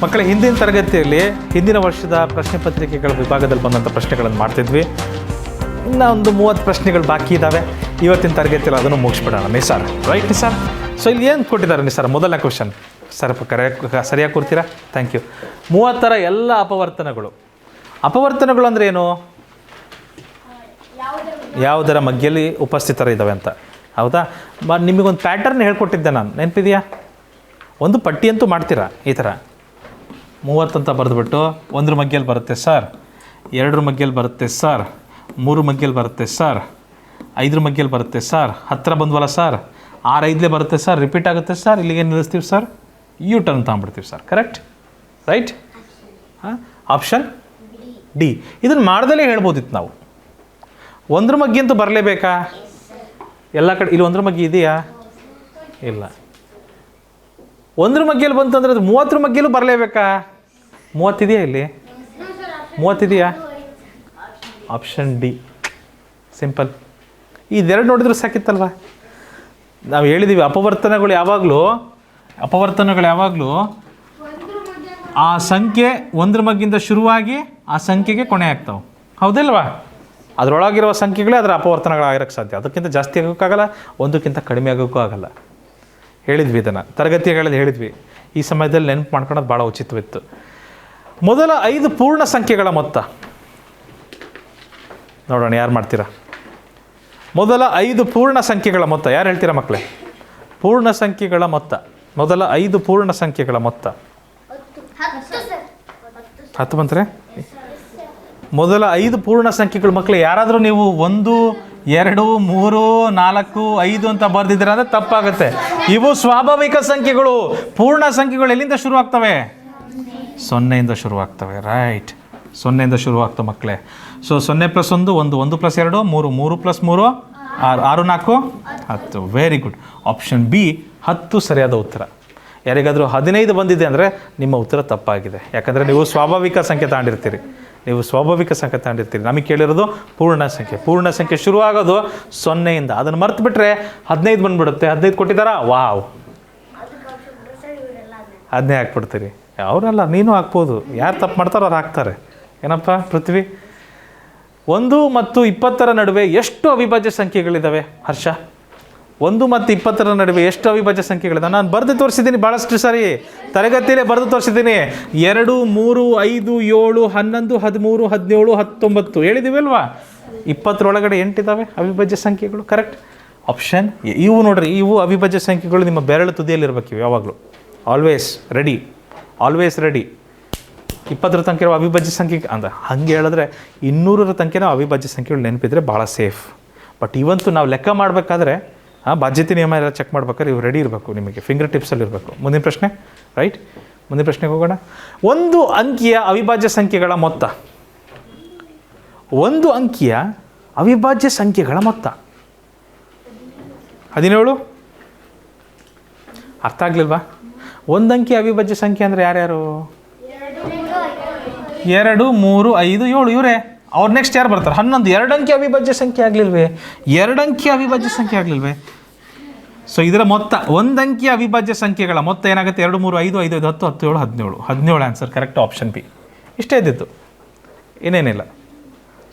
ಮಕ್ಕಳ ಹಿಂದಿನ ತರಗತಿಯಲ್ಲಿ ಹಿಂದಿನ ವರ್ಷದ ಪ್ರಶ್ನೆ ಪತ್ರಿಕೆಗಳ ವಿಭಾಗದಲ್ಲಿ ಬಂದಂಥ ಪ್ರಶ್ನೆಗಳನ್ನು ಮಾಡ್ತಿದ್ವಿ. ಇನ್ನೂ ಒಂದು 30 ಪ್ರಶ್ನೆಗಳು ಬಾಕಿ ಇದ್ದಾವೆ. ಇವತ್ತಿನ ತರಗತಿಯಲ್ಲಿ ಅದನ್ನು ಮುಗಿಸ್ಬಿಡೋಣ ನಿಸಾರ್. ರೈಟ್ ನಿಸಾರ್? ಸೊ ಇಲ್ಲಿ ಏನು ಕೊಟ್ಟಿದ್ದಾರೆ ನಿಸಾರ್? ಮೊದಲನೇ ಕ್ವಶನ್ ಸರ್ ಸರಿಯಾಗಿ ಕೊಡ್ತೀರಾ? Thank you. 30 ಎಲ್ಲ ಅಪವರ್ತನಗಳು ಅಂದರೆ ಏನು? ಯಾವುದರ ಮಧ್ಯೆಯಲ್ಲಿ ಉಪಸ್ಥಿತರಿದ್ದಾವೆ ಅಂತ. ಹೌದಾ? ನಿಮಗೊಂದು ಪ್ಯಾಟರ್ನ್ ಹೇಳ್ಕೊಟ್ಟಿದ್ದೆ ನಾನು, ನೆನಪಿದೆಯಾ? ಒಂದು ಪಟ್ಟಿ ಅಂತೂ ಮಾಡ್ತೀರಾ ಈ ಥರ 30 ಅಂತ ಬರೆದುಬಿಟ್ಟು 1 ಮಗ್ಗೆಯಲ್ಲಿ ಬರುತ್ತೆ ಸರ್, 2 ಮಗ್ಗೆಯಲ್ಲಿ ಬರುತ್ತೆ ಸರ್, 3 ಮಗ್ಗೆಯಲ್ಲಿ ಬರುತ್ತೆ ಸರ್, 5 ಮಗ್ಗೆಯಲ್ಲಿ ಬರುತ್ತೆ ಸರ್, 10 ಬಂದ್ವಲ್ಲ ಸರ್, 6 5ಲೇ ಬರುತ್ತೆ ಸರ್, ರಿಪೀಟ್ ಆಗುತ್ತೆ ಸರ್, ಇಲ್ಲಿಗೆ ನಿಲ್ಲಿಸ್ತೀವಿ ಸರ್, ಯು ಟರ್ನ್ ತಗೊಂಡ್ಬಿಡ್ತೀವಿ ಸರ್. ಕರೆಕ್ಟ್? ರೈಟ್? ಹಾಂ, ಆಪ್ಷನ್ ಡಿ. ಇದನ್ನು ಮಾಡ್ದಲೇ ಹೇಳ್ಬೋದಿತ್ತು ನಾವು. 1 ಮಗ್ಗಿ ಅಂತೂ ಬರಲೇಬೇಕಾ? ಎಲ್ಲ ಕಡೆ ಇಲ್ಲಿ 1 ಮಗ್ಗಿ ಇದೆಯಾ? ಇಲ್ಲ. 1 ಮಗ್ಗೆಯಲ್ಲಿ ಬಂತು ಅಂದರೆ ಅದು 30 ಮಗ್ಗೆಯಲ್ಲೂ ಬರಲೇಬೇಕಾ? 30 ಇದೆಯಾ ಇಲ್ಲಿ? 30 ಇದೆಯಾ? Option D. ಸಿಂಪಲ್. ಇದೆರಡು ನೋಡಿದ್ರೆ ಸಾಕಿತ್ತಲ್ವ? ನಾವು ಹೇಳಿದ್ದೀವಿ ಅಪವರ್ತನಗಳು ಯಾವಾಗಲೂ ಆ ಸಂಖ್ಯೆ 1 ಮಗ್ಗಿಂದ ಶುರುವಾಗಿ ಆ ಸಂಖ್ಯೆಗೆ ಕೊನೆ ಆಗ್ತಾವೆ. ಹೌದಿಲ್ವಾ? ಅದರೊಳಗಿರುವ ಸಂಖ್ಯೆಗಳೇ ಅದರ ಅಪವರ್ತನಗಳಾಗಿರೋಕ್ಕೆ ಸಾಧ್ಯ. ಅದಕ್ಕಿಂತ ಜಾಸ್ತಿ ಆಗೋಕ್ಕಾಗಲ್ಲ, 1ಕ್ಕಿಂತ ಕಡಿಮೆ ಆಗೋಕ್ಕೂ ಆಗಲ್ಲ. ಹೇಳಿದ್ವಿ ಇದನ್ನು ತರಗತಿಗಳಲ್ಲಿ ಹೇಳಿದ್ವಿ. ಈ ಸಮಯದಲ್ಲಿ ನೆನಪು ಮಾಡ್ಕೊಳ್ಳೋದು ಭಾಳ ಉಚಿತವಿತ್ತು. ಮೊದಲ 5 ಪೂರ್ಣ ಸಂಖ್ಯೆಗಳ ಮೊತ್ತ ನೋಡೋಣ, ಯಾರು ಮಾಡ್ತೀರಾ? ಮೊದಲ 5 ಪೂರ್ಣ ಸಂಖ್ಯೆಗಳ ಮೊತ್ತ ಯಾರು ಹೇಳ್ತೀರಾ ಮಕ್ಕಳೇ? ಪೂರ್ಣ ಸಂಖ್ಯೆಗಳ ಮೊತ್ತ, ಮೊದಲ 5 ಪೂರ್ಣ ಸಂಖ್ಯೆಗಳ ಮೊತ್ತ 10 ಬಂದರೆ ಮೊದಲ 5 ಪೂರ್ಣ ಸಂಖ್ಯೆಗಳು ಮಕ್ಕಳು. ಯಾರಾದರೂ ನೀವು 1 2 3 4 5 ಅಂತ ಬರೆದಿದ್ದೀರ ಅಂದರೆ ತಪ್ಪಾಗುತ್ತೆ. ಇವು ಸ್ವಾಭಾವಿಕ ಸಂಖ್ಯೆಗಳು. ಪೂರ್ಣ ಸಂಖ್ಯೆಗಳು ಎಲ್ಲಿಂದ ಶುರುವಾಗ್ತವೆ? 0ಇಂದ ಶುರುವಾಗ್ತವೆ. ರೈಟ್, 0ಇಂದ ಶುರುವಾಗ್ತವೆ ಮಕ್ಕಳೇ. So 0 + 1 1, 1 + 2 3, 3 + 3 6, 6 4 10. Very good. Option B 10 ಸರಿಯಾದ ಉತ್ತರ. ಯಾರಿಗಾದರೂ 15 ಬಂದಿದೆ ಅಂದರೆ ನಿಮ್ಮ ಉತ್ತರ ತಪ್ಪಾಗಿದೆ. ಯಾಕಂದರೆ ನೀವು ಸ್ವಾಭಾವಿಕ ಸಂಖ್ಯೆ ತಗೊಂಡಿರ್ತೀರಿ. ನಮಗೆ ಕೇಳಿರೋದು ಪೂರ್ಣ ಸಂಖ್ಯೆ ಶುರುವಾಗೋದು 0ಇಂದ. ಅದನ್ನು ಮರ್ತು ಬಿಟ್ಟರೆ 15 ಬಂದುಬಿಡುತ್ತೆ. 15 ಕೊಟ್ಟಿದ್ದಾರಾ? ವಾವ್, 15 ಹಾಕ್ಬಿಡ್ತೀರಿ. ಅವರೆಲ್ಲ ನೀನು ಹಾಕ್ಬೋದು. ಯಾರು ತಪ್ಪು ಮಾಡ್ತಾರೋ ಅವ್ರು ಹಾಕ್ತಾರೆ. ಏನಪ್ಪ ಪೃಥ್ವಿ? 1 ಮತ್ತು 20ರ ನಡುವೆ ಎಷ್ಟು ಅವಿಭಾಜ್ಯ ಸಂಖ್ಯೆಗಳಿದ್ದಾವೆ ಹರ್ಷ? 1 ಮತ್ತು 20ರ ನಡುವೆ ಎಷ್ಟು ಅವಿಭಾಜ್ಯ ಸಂಖ್ಯೆಗಳಿದ್ದಾವೆ? ನಾನು ಬರೆದು ತೋರಿಸಿದ್ದೀನಿ ಭಾಳಷ್ಟು ಸಾರಿ, ತರಗತಿಯಲ್ಲೇ ಬರೆದು ತೋರಿಸಿದ್ದೀನಿ. 2 3 5 7 11 13 17 19 ಹೇಳಿದ್ದೀವಿ ಅಲ್ವಾ? 20ರೊಳಗಡೆ 8 ಇದ್ದಾವೆ ಅವಿಭಾಜ್ಯ ಸಂಖ್ಯೆಗಳು. ಕರೆಕ್ಟ್. ಆಪ್ಷನ್ ಇವು ನೋಡ್ರಿ, ಇವು ಅವಿಭಾಜ್ಯ ಸಂಖ್ಯೆಗಳು ನಿಮ್ಮ ಬೆರಳು ತುದಿಯಲ್ಲಿರ್ಬೇಕು ಇವು ಯಾವಾಗಲೂ. Always ready. 20ರ ತನಕ ಇರೋ ಅವಿಭಾಜ್ಯ ಸಂಖ್ಯೆ ಅಂತ ಹಂಗೆ ಹೇಳಿದ್ರೆ 200ರ ತನಕ ಅವಿಭಾಜ್ಯ ಸಂಖ್ಯೆಗಳು ನೆನಪಿದ್ರೆ ಭಾಳ ಸೇಫ್. ಬಟ್ ಇವಂತೂ ನಾವು ಲೆಕ್ಕ ಮಾಡಬೇಕಾದ್ರೆ ಬಾಧ್ಯತೆ ನಿಯಮ ಎಲ್ಲ ಚೆಕ್ ಮಾಡ್ಬೇಕಾದ್ರೆ ಇವು ರೆಡಿ ಇರಬೇಕು, ನಿಮಗೆ ಫಿಂಗರ್ ಟಿಪ್ಸಲ್ಲಿ ಇರಬೇಕು. ಮುಂದಿನ ಪ್ರಶ್ನೆ. ರೈಟ್, ಮುಂದಿನ ಪ್ರಶ್ನೆಗೆ ಹೋಗೋಣ. 1 ಅಂಕಿಯ ಅವಿಭಾಜ್ಯ ಸಂಖ್ಯೆಗಳ ಮೊತ್ತ. 1 ಅಂಕಿಯ ಅವಿಭಾಜ್ಯ ಸಂಖ್ಯೆಗಳ ಮೊತ್ತ 17. ಅರ್ಥ ಆಗಲಿಲ್ವಾ? 1 ಅಂಕಿ ಅವಿಭಾಜ್ಯ ಸಂಖ್ಯೆ ಅಂದರೆ ಯಾರ್ಯಾರು? 2 3 5 7 ಇವರೇ. ಅವ್ರು ನೆಕ್ಸ್ಟ್ ಯಾರು ಬರ್ತಾರೆ? 11. 2 ಅಂಕಿ ಅವಿಭಾಜ್ಯ ಸಂಖ್ಯೆ ಆಗಲಿಲ್ವೇ? 2 ಅಂಕಿ ಅವಿಭಾಜ್ಯ ಸಂಖ್ಯೆ ಆಗಲಿಲ್ವೇ? ಸೊ ಇದರ ಮೊತ್ತ 1 ಅಂಕಿ ಅವಿಭಾಜ್ಯ ಸಂಖ್ಯೆಗಳ ಮೊತ್ತ ಏನಾಗುತ್ತೆ? 2 3 5 5 5 10 17 17 ಆನ್ಸರ್. ಕರೆಕ್ಟ್. Option B. ಇಷ್ಟೇ ಇದ್ದಿತ್ತು, ಇನ್ನೇನಿಲ್ಲ.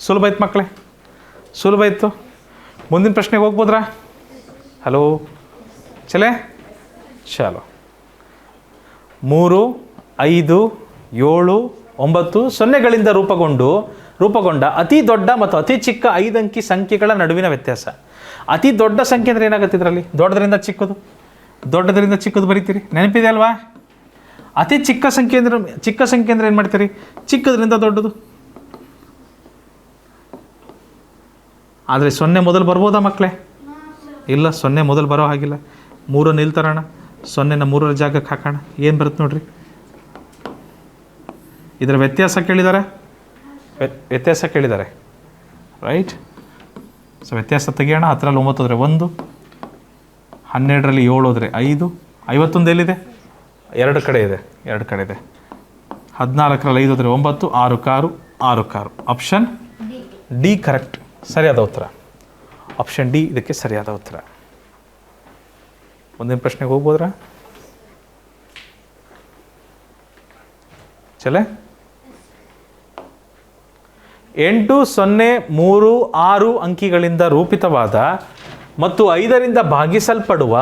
ಸುಲಭ ಇತ್ತು ಮಕ್ಕಳೇ, ಸುಲಭ ಇತ್ತು. ಮುಂದಿನ ಪ್ರಶ್ನೆಗೆ ಹೋಗ್ಬೋದ್ರಾ? ಹಲೋ ಚಲೋ 3 5 7 9 ಸೊನ್ನೆಗಳಿಂದ ರೂಪುಗೊಂಡ ಅತಿ ದೊಡ್ಡ ಮತ್ತು ಅತಿ ಚಿಕ್ಕ 5 ಅಂಕಿ ಸಂಖ್ಯೆಗಳ ನಡುವಿನ ವ್ಯತ್ಯಾಸ. ಅತಿ ದೊಡ್ಡ ಸಂಖ್ಯೆ ಅಂದರೆ ಏನಾಗುತ್ತೆ ಇದರಲ್ಲಿ? ದೊಡ್ಡದರಿಂದ ಚಿಕ್ಕದು ಬರೀತೀರಿ, ನೆನಪಿದೆ ಅಲ್ವಾ? ಅತಿ ಚಿಕ್ಕ ಸಂಖ್ಯೆ ಅಂದರೆ ಏನು ಮಾಡ್ತೀರಿ? ಚಿಕ್ಕದ್ರಿಂದ ದೊಡ್ಡದು. ಆದರೆ 0 ಮೊದಲು ಬರ್ಬೋದಾ ಮಕ್ಕಳೇ? ಇಲ್ಲ, 0 ಮೊದಲು ಬರೋ ಹಾಗಿಲ್ಲ. 3 ನಿಲ್ತರೋಣ, 0ನ 3ರ ಜಾಗಕ್ಕೆ ಹಾಕೋಣ. ಏನು ಬರುತ್ತೆ ನೋಡ್ರಿ? ಇದರ ವ್ಯತ್ಯಾಸ ಕೇಳಿದ್ದಾರೆ. ರೈಟ್. ಸೊ ವ್ಯತ್ಯಾಸ ತೆಗಿಯೋಣ. 10ರಲ್ಲಿ 9 ಹೋದರೆ 1, 12ರಲ್ಲಿ 7 ಹೋದರೆ 5, 51 ಎಲ್ಲಿದೆ? 2 ಕಡೆ ಇದೆ. 14ರಲ್ಲಿ 5 ಹೋದರೆ 9, 6 ಆಪ್ಷನ್ ಡಿ ಕರೆಕ್ಟ್, ಸರಿಯಾದ ಉತ್ತರ. ಆಪ್ಷನ್ ಡಿ ಇದಕ್ಕೆ ಸರಿಯಾದ ಉತ್ತರ. ಮುಂದಿನ ಪ್ರಶ್ನೆಗೆ ಹೋಗ್ಬೋದ್ರಾ? ಚಲೆ 8, 0, 3, 6 ಅಂಕಿಗಳಿಂದ ರೂಪಿತವಾದ ಮತ್ತು 5ರಿಂದ ಭಾಗಿಸಲ್ಪಡುವ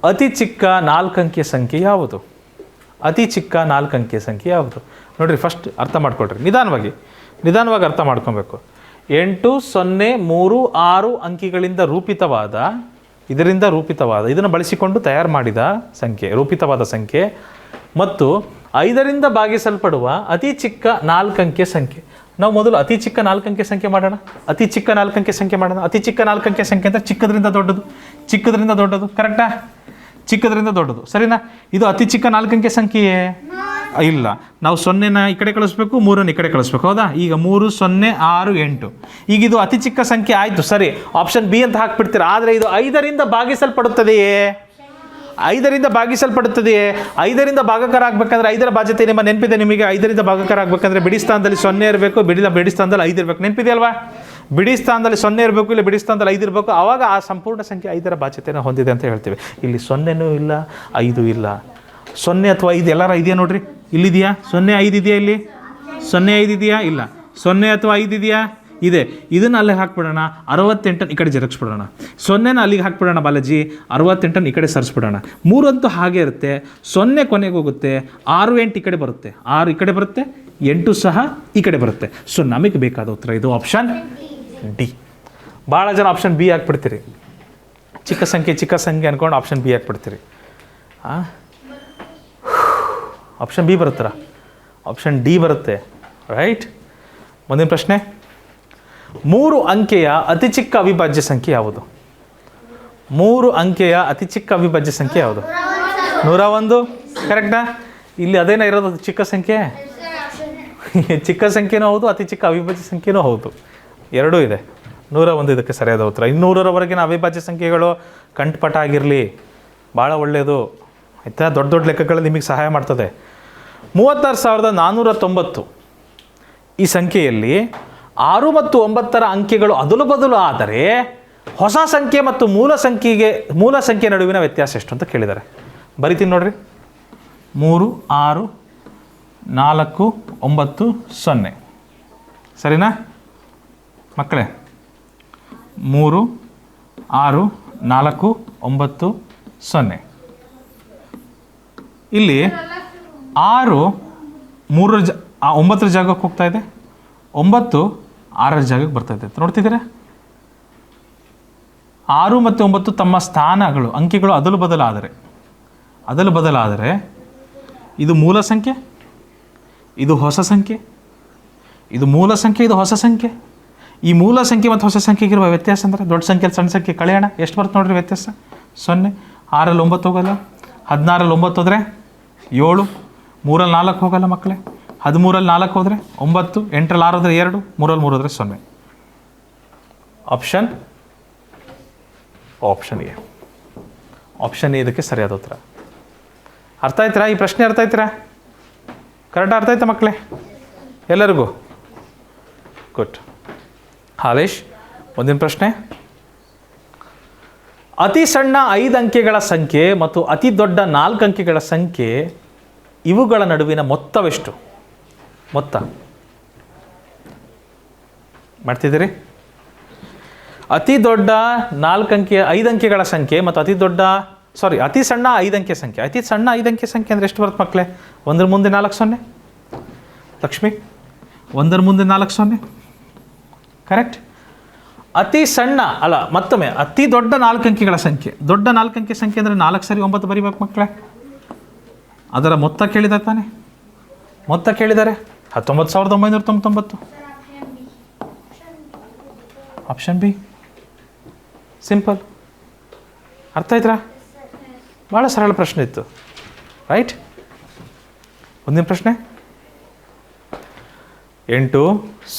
ಅತಿ ಚಿಕ್ಕ 4 ಅಂಕಿಯ ಸಂಖ್ಯೆ ಯಾವುದು? ಅತಿ ಚಿಕ್ಕ 4 ಅಂಕಿಯ ಸಂಖ್ಯೆ ಯಾವುದು? ನೋಡಿರಿ, ಫಸ್ಟ್ ಅರ್ಥ ಮಾಡ್ಕೊಳ್ರಿ, ನಿಧಾನವಾಗಿ ಅರ್ಥ ಮಾಡ್ಕೊಬೇಕು. 8, 0, 3, 6 ಅಂಕಿಗಳಿಂದ ರೂಪಿತವಾದ, ಇದನ್ನು ಬಳಸಿಕೊಂಡು ತಯಾರು ಮಾಡಿದ ಸಂಖ್ಯೆ, ರೂಪಿತವಾದ ಸಂಖ್ಯೆ ಮತ್ತು 5ರಿಂದ ಭಾಗಿಸಲ್ಪಡುವ ಅತಿ ಚಿಕ್ಕ 4 ಅಂಕಿಯ ಸಂಖ್ಯೆ. ನಾವು ಮೊದಲು ಅತಿ ಚಿಕ್ಕ 4 ಅಂಕಿಯ ಸಂಖ್ಯೆ ಮಾಡೋಣ. ಅತಿ ಚಿಕ್ಕ 4 ಅಂಕಿಯ ಸಂಖ್ಯೆ ಅಂದರೆ ಚಿಕ್ಕದ್ರಿಂದ ದೊಡ್ಡದು, ಕರೆಕ್ಟಾ? ಚಿಕ್ಕದ್ರಿಂದ ದೊಡ್ಡದು, ಸರಿನಾ? ಇದು ಅತಿ ಚಿಕ್ಕ 4 ಅಂಕಿಯ ಸಂಖ್ಯೆಯೇ ಇಲ್ಲ. ನಾವು 0ನ ಈ ಕಡೆ ಕಳಿಸ್ಬೇಕು, 3ನ ಈ ಕಡೆ ಕಳಿಸ್ಬೇಕು, ಹೌದಾ? ಈಗ 3, 0, 6, 8. ಈಗ ಇದು ಅತಿ ಚಿಕ್ಕ ಸಂಖ್ಯೆ ಆಯಿತು, ಸರಿ. ಆಪ್ಷನ್ ಬಿ ಅಂತ ಹಾಕ್ಬಿಡ್ತೀರಾ. ಆದರೆ ಇದು 5ರಿಂದ ಭಾಗಿಸಲ್ಪಡುತ್ತದೆಯೇ? 5ರಿಂದ ಭಾಗಕಾರ ಆಗಬೇಕಂದ್ರೆ 5ರ ಬಾಧ್ಯತೆ ನಿಮ್ಮ ನೆನಪಿದೆ ನಿಮಗೆ? 5ರಿಂದ ಭಾಗಕಾರ ಆಗಬೇಕಂದ್ರೆ ಬಿಡಿ ಸ್ಥಾನದಲ್ಲಿ 0 ಇರಬೇಕು, ಬಿಡಿ ಸ್ಥಾನದಲ್ಲಿ 5 ಇರಬೇಕು. ನೆನಪಿದೆಯಲ್ವಾ? ಬಿಡಿ ಸ್ಥಾನದಲ್ಲಿ 0 ಇರಬೇಕು, ಇಲ್ಲ ಬಿಡಿ ಸ್ಥಾನದಲ್ಲಿ 5 ಇರಬೇಕು. ಆವಾಗ ಆ ಸಂಪೂರ್ಣ ಸಂಖ್ಯೆ 5ರ ಬಾಧ್ಯತೆಯನ್ನು ಹೊಂದಿದೆ ಅಂತ ಹೇಳ್ತೀವಿ. ಇಲ್ಲಿ 0ನೂ ಇಲ್ಲ, 5 ಇಲ್ಲ. 0 ಅಥವಾ 5 ಎಲ್ಲಾರ ಇದೆಯಾ ನೋಡ್ರಿ? ಇಲ್ಲಿದೆಯಾ? 0, 5 ಇದೆಯಾ? ಇಲ್ಲಿ 0, 5 ಇದೆಯಾ? ಇಲ್ಲ. 0 ಅಥವಾ 5 ಇದೆಯಾ? ಇದೆ. ಇದನ್ನು ಅಲ್ಲಿಗೆ ಹಾಕ್ಬಿಡೋಣ, 68 ಈ ಕಡೆ ಜರುಗಿಸ್ಬಿಡೋಣ. 0ನ ಅಲ್ಲಿಗೆ ಹಾಕ್ಬಿಡೋಣ ಬಾಲಾಜಿ, 68 ಈ ಕಡೆ ಸರಿಸ್ಬಿಡೋಣ. 3 ಅಂತೂ ಹಾಗೆ ಇರುತ್ತೆ, 0 ಕೊನೆಗೆ ಹೋಗುತ್ತೆ, 6, 8 ಈ ಕಡೆ ಬರುತ್ತೆ, 6 ಈ ಕಡೆ ಬರುತ್ತೆ, 8 ಸಹ ಈ ಕಡೆ ಬರುತ್ತೆ. ಸೊ ನಮಗೆ ಬೇಕಾದ ಉತ್ತರ ಇದು ಆಪ್ಷನ್ ಡಿ. ಭಾಳ ಜನ ಆಪ್ಷನ್ ಬಿ ಹಾಕ್ಬಿಡ್ತೀರಿ, ಚಿಕ್ಕ ಸಂಖ್ಯೆ ಅಂದ್ಕೊಂಡು ಆಪ್ಷನ್ ಬಿ ಹಾಕ್ಬಿಡ್ತೀರಿ. ಆಪ್ಷನ್ ಬಿ ಬರುತ್ತರ? ಆಪ್ಷನ್ ಡಿ ಬರುತ್ತೆ, ರೈಟ್. ಮುಂದಿನ ಪ್ರಶ್ನೆ, 3 ಅಂಕೆಯ ಅತಿ ಚಿಕ್ಕ ಅವಿಭಾಜ್ಯ ಸಂಖ್ಯೆ ಯಾವುದು? 3 ಅಂಕೆಯ ಅತಿ ಚಿಕ್ಕ ಅವಿಭಾಜ್ಯ ಸಂಖ್ಯೆ ಯಾವುದು? 101, ಕರೆಕ್ಟಾ? ಇಲ್ಲಿ ಅದೇನ ಇರೋದು ಚಿಕ್ಕ ಸಂಖ್ಯೆ? ಚಿಕ್ಕ ಸಂಖ್ಯೆನೂ ಹೌದು, ಅತಿ ಚಿಕ್ಕ ಅವಿಭಾಜ್ಯ ಸಂಖ್ಯೆನೂ ಹೌದು, ಎರಡೂ ಇದೆ. 101 ಇದಕ್ಕೆ ಸರಿಯಾದ ಉತ್ತರ. 200ರವರೆಗಿನ ಅವಿಭಾಜ್ಯ ಸಂಖ್ಯೆಗಳು ಕಂಠಪಾಠ ಆಗಿರಲಿ, ಭಾಳ ಒಳ್ಳೆಯದು ಆಯಿತಾ? ದೊಡ್ಡ ಲೆಕ್ಕಗಳು ನಿಮಗೆ ಸಹಾಯ ಮಾಡ್ತದೆ. 36,490 ಈ ಸಂಖ್ಯೆಯಲ್ಲಿ 6 ಮತ್ತು 9ರ ಅಂಕೆಗಳು ಅದಲು ಬದಲು ಆದರೆ ಹೊಸ ಸಂಖ್ಯೆ ಮತ್ತು ಮೂಲ ಸಂಖ್ಯೆ ನಡುವಿನ ವ್ಯತ್ಯಾಸ ಎಷ್ಟು ಅಂತ ಕೇಳಿದ್ದಾರೆ. ಬರಿತೀನಿ ನೋಡ್ರಿ. 3, 6, 4, 9, 0. ಸರಿನಾ ಮಕ್ಕಳೇ? 3, 6, 4, 9, 0. ಇಲ್ಲಿ 6 9ರ ಜಾಗಕ್ಕೆ ಹೋಗ್ತಾ ಇದೆ, 9 6ರ ಜಾಗಕ್ಕೆ ಬರ್ತಾ ಇದೆ. ನೋಡ್ತಿದ್ದೀರಾ? 6 ಮತ್ತು 9 ತಮ್ಮ ಸ್ಥಾನಗಳು, ಅಂಕೆಗಳು ಅದಲು ಬದಲಾದರೆ ಇದು ಮೂಲ ಸಂಖ್ಯೆ, ಇದು ಹೊಸ ಸಂಖ್ಯೆ, ಇದು ಮೂಲ ಸಂಖ್ಯೆ, ಇದು ಹೊಸ ಸಂಖ್ಯೆ. ಈ ಮೂಲ ಸಂಖ್ಯೆ ಮತ್ತು ಹೊಸ ಸಂಖ್ಯೆಗಿರುವ ವ್ಯತ್ಯಾಸ ಅಂದರೆ ದೊಡ್ಡ ಸಂಖ್ಯೆ ಸಣ್ಣ ಸಂಖ್ಯೆ ಕಳೆಯೋಣ, ಎಷ್ಟು ಬರುತ್ತೆ ನೋಡ್ರಿ ವ್ಯತ್ಯಾಸ? 0. 6ರಲ್ಲಿ 9 ಹೋಗಲ್ಲ, 16ರಲ್ಲಿ 9 ಹೋದರೆ 7, 3ರಲ್ಲಿ 4 ಹೋಗಲ್ಲ ಮಕ್ಕಳೇ, 13ರಲ್ಲಿ 4 ಹೋದರೆ 9, 8ರಲ್ಲಿ 6 ಹೋದರೆ 2, 3ರಲ್ಲಿ 3 ಹೋದರೆ 0. ಆಪ್ಷನ್ ಎ ಇದಕ್ಕೆ ಸರಿಯಾದ ಉತ್ತರ. ಅರ್ಥ ಆಯ್ತೀರಾ? ಈ ಪ್ರಶ್ನೆ ಅರ್ಥ ಆಯ್ತೀರಾ? ಕರೆಕ್ಟ್ ಅರ್ಥ ಆಯ್ತಾ ಮಕ್ಕಳೇ ಎಲ್ಲರಿಗೂ? ಗುಡ್. ಹಾಲೇಶ್, ಮುಂದಿನ ಪ್ರಶ್ನೆ, ಅತಿ ಸಣ್ಣ 5 ಅಂಕೆಗಳ ಸಂಖ್ಯೆ ಮತ್ತು ಅತಿ ದೊಡ್ಡ 4 ಅಂಕೆಗಳ ಸಂಖ್ಯೆ ಇವುಗಳ ನಡುವಿನ ಮೊತ್ತವೆಷ್ಟು? ಮೊತ್ತ ಮಾಡ್ತಿದ್ದೀರಿ? ಅತಿ ದೊಡ್ಡ 5 ಅಂಕೆಗಳ ಸಂಖ್ಯೆ ಮತ್ತು ಅತಿ ಸಣ್ಣ 5 ಅಂಕೆ ಸಂಖ್ಯೆ. ಅತಿ ಸಣ್ಣ 5 ಅಂಕೆ ಸಂಖ್ಯೆ ಅಂದರೆ ಎಷ್ಟು ಬರುತ್ತೆ ಮಕ್ಕಳೇ? 1ರ ಮುಂದೆ 4 0. ಲಕ್ಷ್ಮಿ, 1ರ ಮುಂದೆ 4 0, ಕರೆಕ್ಟ್. ಅತಿ ಸಣ್ಣ ಅಲ್ಲ, ಮತ್ತೊಮ್ಮೆ ಅತಿ ದೊಡ್ಡ 4 ಅಂಕೆಗಳ ಸಂಖ್ಯೆ. ದೊಡ್ಡ 4 ಅಂಕೆ ಸಂಖ್ಯೆ ಅಂದರೆ 4 ಸರಿ 9 ಬರೀಬೇಕು ಮಕ್ಕಳೇ. ಅದರ ಮೊತ್ತ ಕೇಳಿದ್ದಾರೆ ತಾನೆ? ಮೊತ್ತ ಕೇಳಿದ್ದಾರೆ 19,999. Option B, simple. ಅರ್ಥ ಆಯ್ತಾ? ಭಾಳ ಸರಳ ಪ್ರಶ್ನೆ ಇತ್ತು, ರೈಟ್. ಮುಂದಿನ ಪ್ರಶ್ನೆ, 8,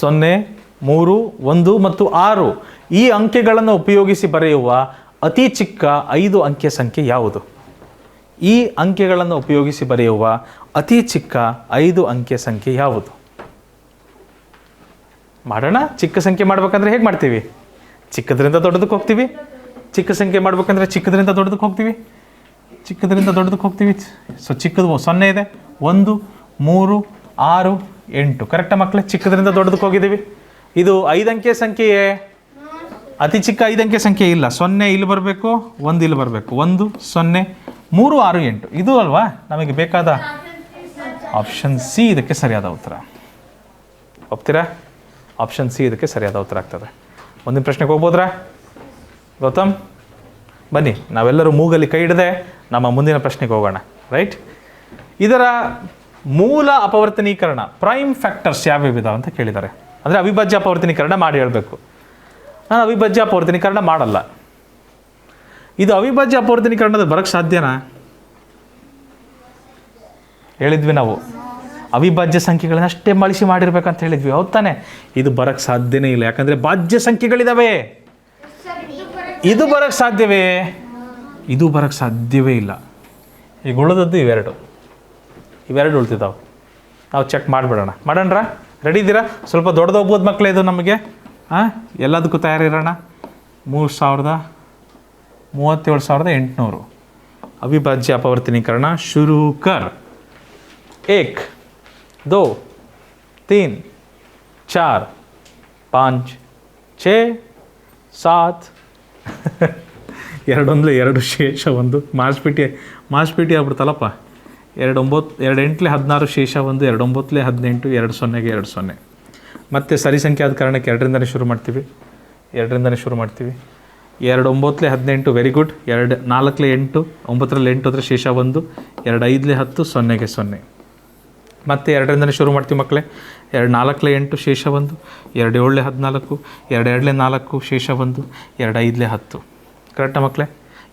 0, 3, 1 ಮತ್ತು 6 ಈ ಅಂಕೆಗಳನ್ನು ಉಪಯೋಗಿಸಿ ಬರೆಯುವ ಅತಿ ಚಿಕ್ಕ 5 ಅಂಕೆ ಸಂಖ್ಯೆ ಯಾವುದು? ಈ ಅಂಕೆಗಳನ್ನು ಉಪಯೋಗಿಸಿ ಬರೆಯುವ ಅತಿ ಚಿಕ್ಕ 5 ಅಂಕೆ ಸಂಖ್ಯೆ ಯಾವುದು? ಮಾಡೋಣ. ಚಿಕ್ಕ ಸಂಖ್ಯೆ ಮಾಡ್ಬೇಕಂದ್ರೆ ಹೇಗೆ ಮಾಡ್ತೀವಿ? ಚಿಕ್ಕದ್ರಿಂದ ದೊಡ್ಡದಕ್ಕೆ ಹೋಗ್ತೀವಿ. ಚಿಕ್ಕ ಸಂಖ್ಯೆ ಮಾಡ್ಬೇಕಂದ್ರೆ ಚಿಕ್ಕದ್ರಿಂದ ದೊಡ್ಡದಕ್ಕೆ ಹೋಗ್ತೀವಿ. ಸೊ ಚಿಕ್ಕದು 0 ಇದೆ, 1, 3, 6 8 ಕರೆಕ್ಟಾ ಮಕ್ಕಳೇ? ಚಿಕ್ಕದ್ರಿಂದ ದೊಡ್ಡದಕ್ಕೆ ಹೋಗಿದ್ದೀವಿ. ಇದು 5 ಅಂಕೆ ಸಂಖ್ಯೆಯೇ? ಅತಿ ಚಿಕ್ಕ 5 ಅಂಕೆ ಸಂಖ್ಯೆ ಇಲ್ಲ. 0 ಇಲ್ಲಿ ಬರಬೇಕು, 1 ಇಲ್ಲಿ ಬರಬೇಕು. 1 0 3 6 8 ಇದು ಅಲ್ವಾ ನಮಗೆ ಬೇಕಾದ ಆಪ್ಷನ್ ಸಿ ಇದಕ್ಕೆ ಸರಿಯಾದ ಉತ್ತರ. ಒಪ್ತೀರಾ? ಆಪ್ಷನ್ ಸಿ ಇದಕ್ಕೆ ಸರಿಯಾದ ಉತ್ತರ ಆಗ್ತದೆ. ಮುಂದಿನ ಪ್ರಶ್ನೆಗೆ ಹೋಗ್ಬೋದ್ರಾ ಗೌತಮ್? ಬನ್ನಿ, ನಾವೆಲ್ಲರೂ ಮೂಗಲ್ಲಿ ಕೈ ಹಿಡದೆ ನಮ್ಮ ಮುಂದಿನ ಪ್ರಶ್ನೆಗೆ ಹೋಗೋಣ. ರೈಟ್, ಇದರ ಮೂಲ ಅಪವರ್ತನೀಕರಣ ಪ್ರೈಮ್ ಫ್ಯಾಕ್ಟರ್ಸ್ ಯಾವ್ಯಾವ ಇದಾವೆ ಅಂತ ಕೇಳಿದ್ದಾರೆ. ಅಂದರೆ ಅವಿಭಾಜ್ಯ ಅಪವರ್ತನೀಕರಣ ಮಾಡಿ ಹೇಳಬೇಕು. ನಾನು ಅವಿಭಾಜ್ಯ ಅಪವರ್ತನೀಕರಣ ಮಾಡಲ್ಲ. ಇದು ಅವಿಭಾಜ್ಯ ಅಪವರ್ತನೀಕರಣದ ಬರೋಕ್ಕೆ ಸಾಧ್ಯನಾ? ಹೇಳಿದ್ವಿ ನಾವು ಅವಿಭಾಜ್ಯ ಸಂಖ್ಯೆಗಳನ್ನ ಅಷ್ಟೇ ಬಳಸಿ ಮಾಡಿರ್ಬೇಕಂತ ಹೇಳಿದ್ವಿ, ಹೌದು ತಾನೆ? ಇದು ಬರೋಕ್ಕೆ ಸಾಧ್ಯನೇ ಇಲ್ಲ. ಯಾಕಂದರೆ ಭಾಜ್ಯ ಸಂಖ್ಯೆಗಳಿದ್ದಾವೆ. ಇದು ಬರೋಕ್ಕೆ ಸಾಧ್ಯವೇ? ಇದು ಬರೋಕ್ಕೆ ಸಾಧ್ಯವೇ ಇಲ್ಲ. ಈಗ ಉಳಿದದ್ದು ಇವೆರಡು ಉಳ್ತಿದ್ದಾವೆ. ನಾವು ಚೆಕ್ ಮಾಡಿಬಿಡೋಣ. ಮಾಡೋಣ? ರೆಡಿ ಇದ್ದೀರಾ? ಸ್ವಲ್ಪ ದೊಡ್ಡದೋಗ್ಬೋದು ಮಕ್ಕಳೇ ಇದು ನಮಗೆ. ಎಲ್ಲದಕ್ಕೂ ತಯಾರಿರೋಣ. 37,800 ಅವಿಭಾಜ್ಯ ಅಪವರ್ತನೀಕರಣ ಶುರು ಕರ್. 1 2 3 4 5 6 7 2 ಶೇಷ 1 ಮಾಸ್ಪಿಟಿ ಆಗ್ಬಿಡ್ತಲ್ಲಪ್ಪ. 2 8 16 ಶೇಷ 1 2 9 18 2 0 2 0. ಮತ್ತು ಸರಿ ಸಂಖ್ಯೆ ಆದ ಕಾರಣಕ್ಕೆ 2ರಿಂದನೇ ಶುರು ಮಾಡ್ತೀವಿ. 2 9 18 ವೆರಿ ಗುಡ್. 2 4 8 9 8 ಹೋದರೆ ಶೇಷ 1 2 5 10 0 0. ಮತ್ತು 2ರಿಂದನೇ ಶುರು ಮಾಡ್ತೀವಿ ಮಕ್ಕಳೇ. 2 4 8 ಶೇಷ 1 2 7 14 2 2 4 ಶೇಷ 1 2 5 10. ಕರೆಕ್ಟಾ ಮಕ್ಕಳೇ?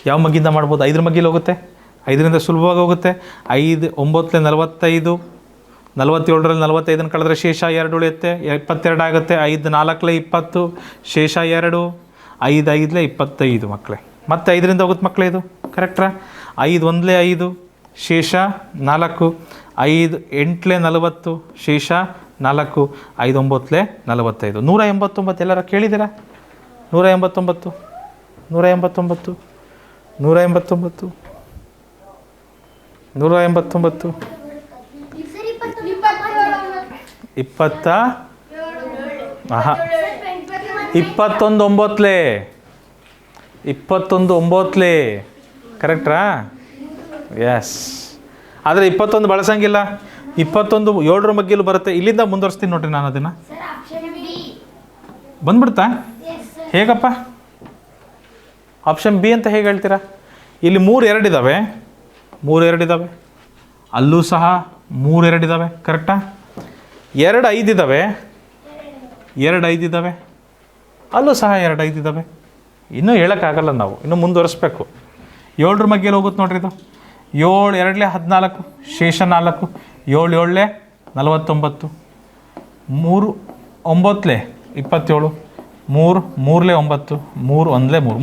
ಯಾವ ಮಗ್ಗಿಂದ ಮಾಡ್ಬೋದು? 5ರ ಮಗ್ಗಿಲಿ ಹೋಗುತ್ತೆ. 5ರಿಂದ ಸುಲಭವಾಗಿ ಹೋಗುತ್ತೆ. 5 9 45 47ರಲ್ಲಿ 45 ಕಳೆದ್ರೆ ಶೇಷ 2 ಉಳಿಯುತ್ತೆ, 22 ಆಗುತ್ತೆ. 5 4 20 ಶೇಷ 2 5 5 25 ಮಕ್ಕಳೇ. ಮತ್ತೆ 5ರಿಂದ ಹೋಗುತ್ತೆ ಮಕ್ಕಳೇ ಇದು. ಕರೆಕ್ಟ್ರಾ? 5 1 5 ಶೇಷ 4 5 8 40 ಶೇಷ 4 5 9 45 189. ಎಲ್ಲರ ಕೇಳಿದ್ದೀರಾ? 189 189 189 189 20 21 9 ಕರೆಕ್ಟ್ರಾ? ಎಸ್. ಆದರೆ 21 ಬಳಸಂಗಿಲ್ಲ. 21 7ರ ಮಗ್ಗಿಲು ಬರುತ್ತೆ. ಇಲ್ಲಿಂದ ಮುಂದುವರಿಸ್ತೀನಿ ನೋಡ್ರಿ ನಾನು ಅದನ್ನು. ಬಂದ್ಬಿಡ್ತಾ? ಹೇಗಪ್ಪ? ಆಪ್ಷನ್ ಬಿ ಅಂತ ಹೇಗೆ ಹೇಳ್ತೀರಾ? ಇಲ್ಲಿ 3 2 ಇದ್ದಾವೆ. ಅಲ್ಲೂ ಸಹ 3 2 ಇದ್ದಾವೆ. ಕರೆಕ್ಟಾ? 2 5 ಇದ್ದಾವೆ. 2 5 ಇದ್ದಾವೆ. ಅಲ್ಲೂ ಸಹ 2 5 ಇದ್ದಾವೆ. ಇನ್ನೂ ಹೇಳೋಕ್ಕಾಗಲ್ಲ, ನಾವು ಇನ್ನೂ ಮುಂದುವರಿಸ್ಬೇಕು. 7ರ ಮಗ್ಗೆಯಲ್ಲಿ ಹೋಗುತ್ತೆ ನೋಡ್ರಿ ಇದು. 7 2 14 ಶೇಷ 4 7 7 49 3 9 27 3 3 9 3 1 3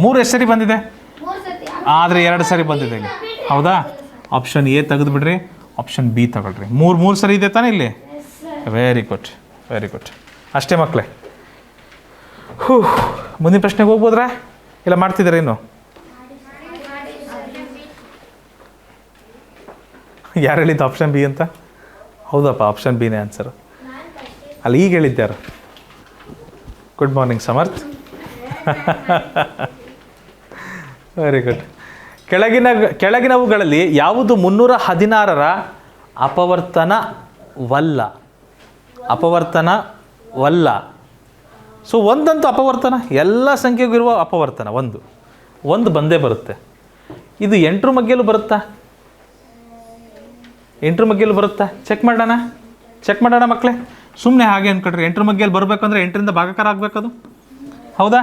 3 ಎಷ್ಟು ಸರಿ ಬಂದಿದೆ? ಆದರೆ 2 ಸರಿ ಬಂದಿದೆ ಇಲ್ಲಿ. ಹೌದಾ? ಆಪ್ಷನ್ ಎ ತೆಗೆದು ಬಿಡ್ರಿ, ಆಪ್ಷನ್ ಬಿ ತಗೊಳ್ರಿ. 3 ಸರಿ ಇದೆ ತಾನೇ ಇಲ್ಲಿ? Very good. ಅಷ್ಟೇ ಮಕ್ಕಳೇ. ಮುಂದಿನ ಪ್ರಶ್ನೆಗೆ ಹೋಗ್ಬೋದ್ರಾ? ಇಲ್ಲ ಮಾಡ್ತಿದ್ದೀರಾ ಇನ್ನು? ಯಾರು ಹೇಳಿದ್ದು ಆಪ್ಷನ್ ಬಿ ಅಂತ? ಹೌದಪ್ಪ, ಆಪ್ಷನ್ ಬಿನೇ ಆನ್ಸರು. ಅಲ್ಲಿ ಈಗ ಹೇಳಿದ್ಯಾರು? Good morning Samarth. Very good. ಕೆಳಗಿನವುಗಳಲ್ಲಿ ಯಾವುದು 316ರ ಅಪವರ್ತನವಲ್ಲ? ಸೊ ಒಂದಂತೂ ಅಪವರ್ತನ, ಎಲ್ಲ ಸಂಖ್ಯೆಗೂ ಇರುವ ಅಪವರ್ತನ ಒಂದು ಬಂದೇ ಬರುತ್ತೆ. ಇದು 8ರ ಮಗ್ಗೆಲೂ ಬರುತ್ತಾ? 8ರ ಮಗ್ಗೆಲೂ ಬರುತ್ತಾ? ಚೆಕ್ ಮಾಡೋಣ ಮಕ್ಕಳೇ. ಸುಮ್ಮನೆ ಹಾಗೆ ಅಂದ್ಕೊಳ್ರಿ. 8ರ ಮಗ್ಗೆಯಲ್ಲಿ ಬರಬೇಕಂದ್ರೆ 8ರಿಂದ ಭಾಗಾಕಾರ ಆಗಬೇಕದು. ಹೌದಾ?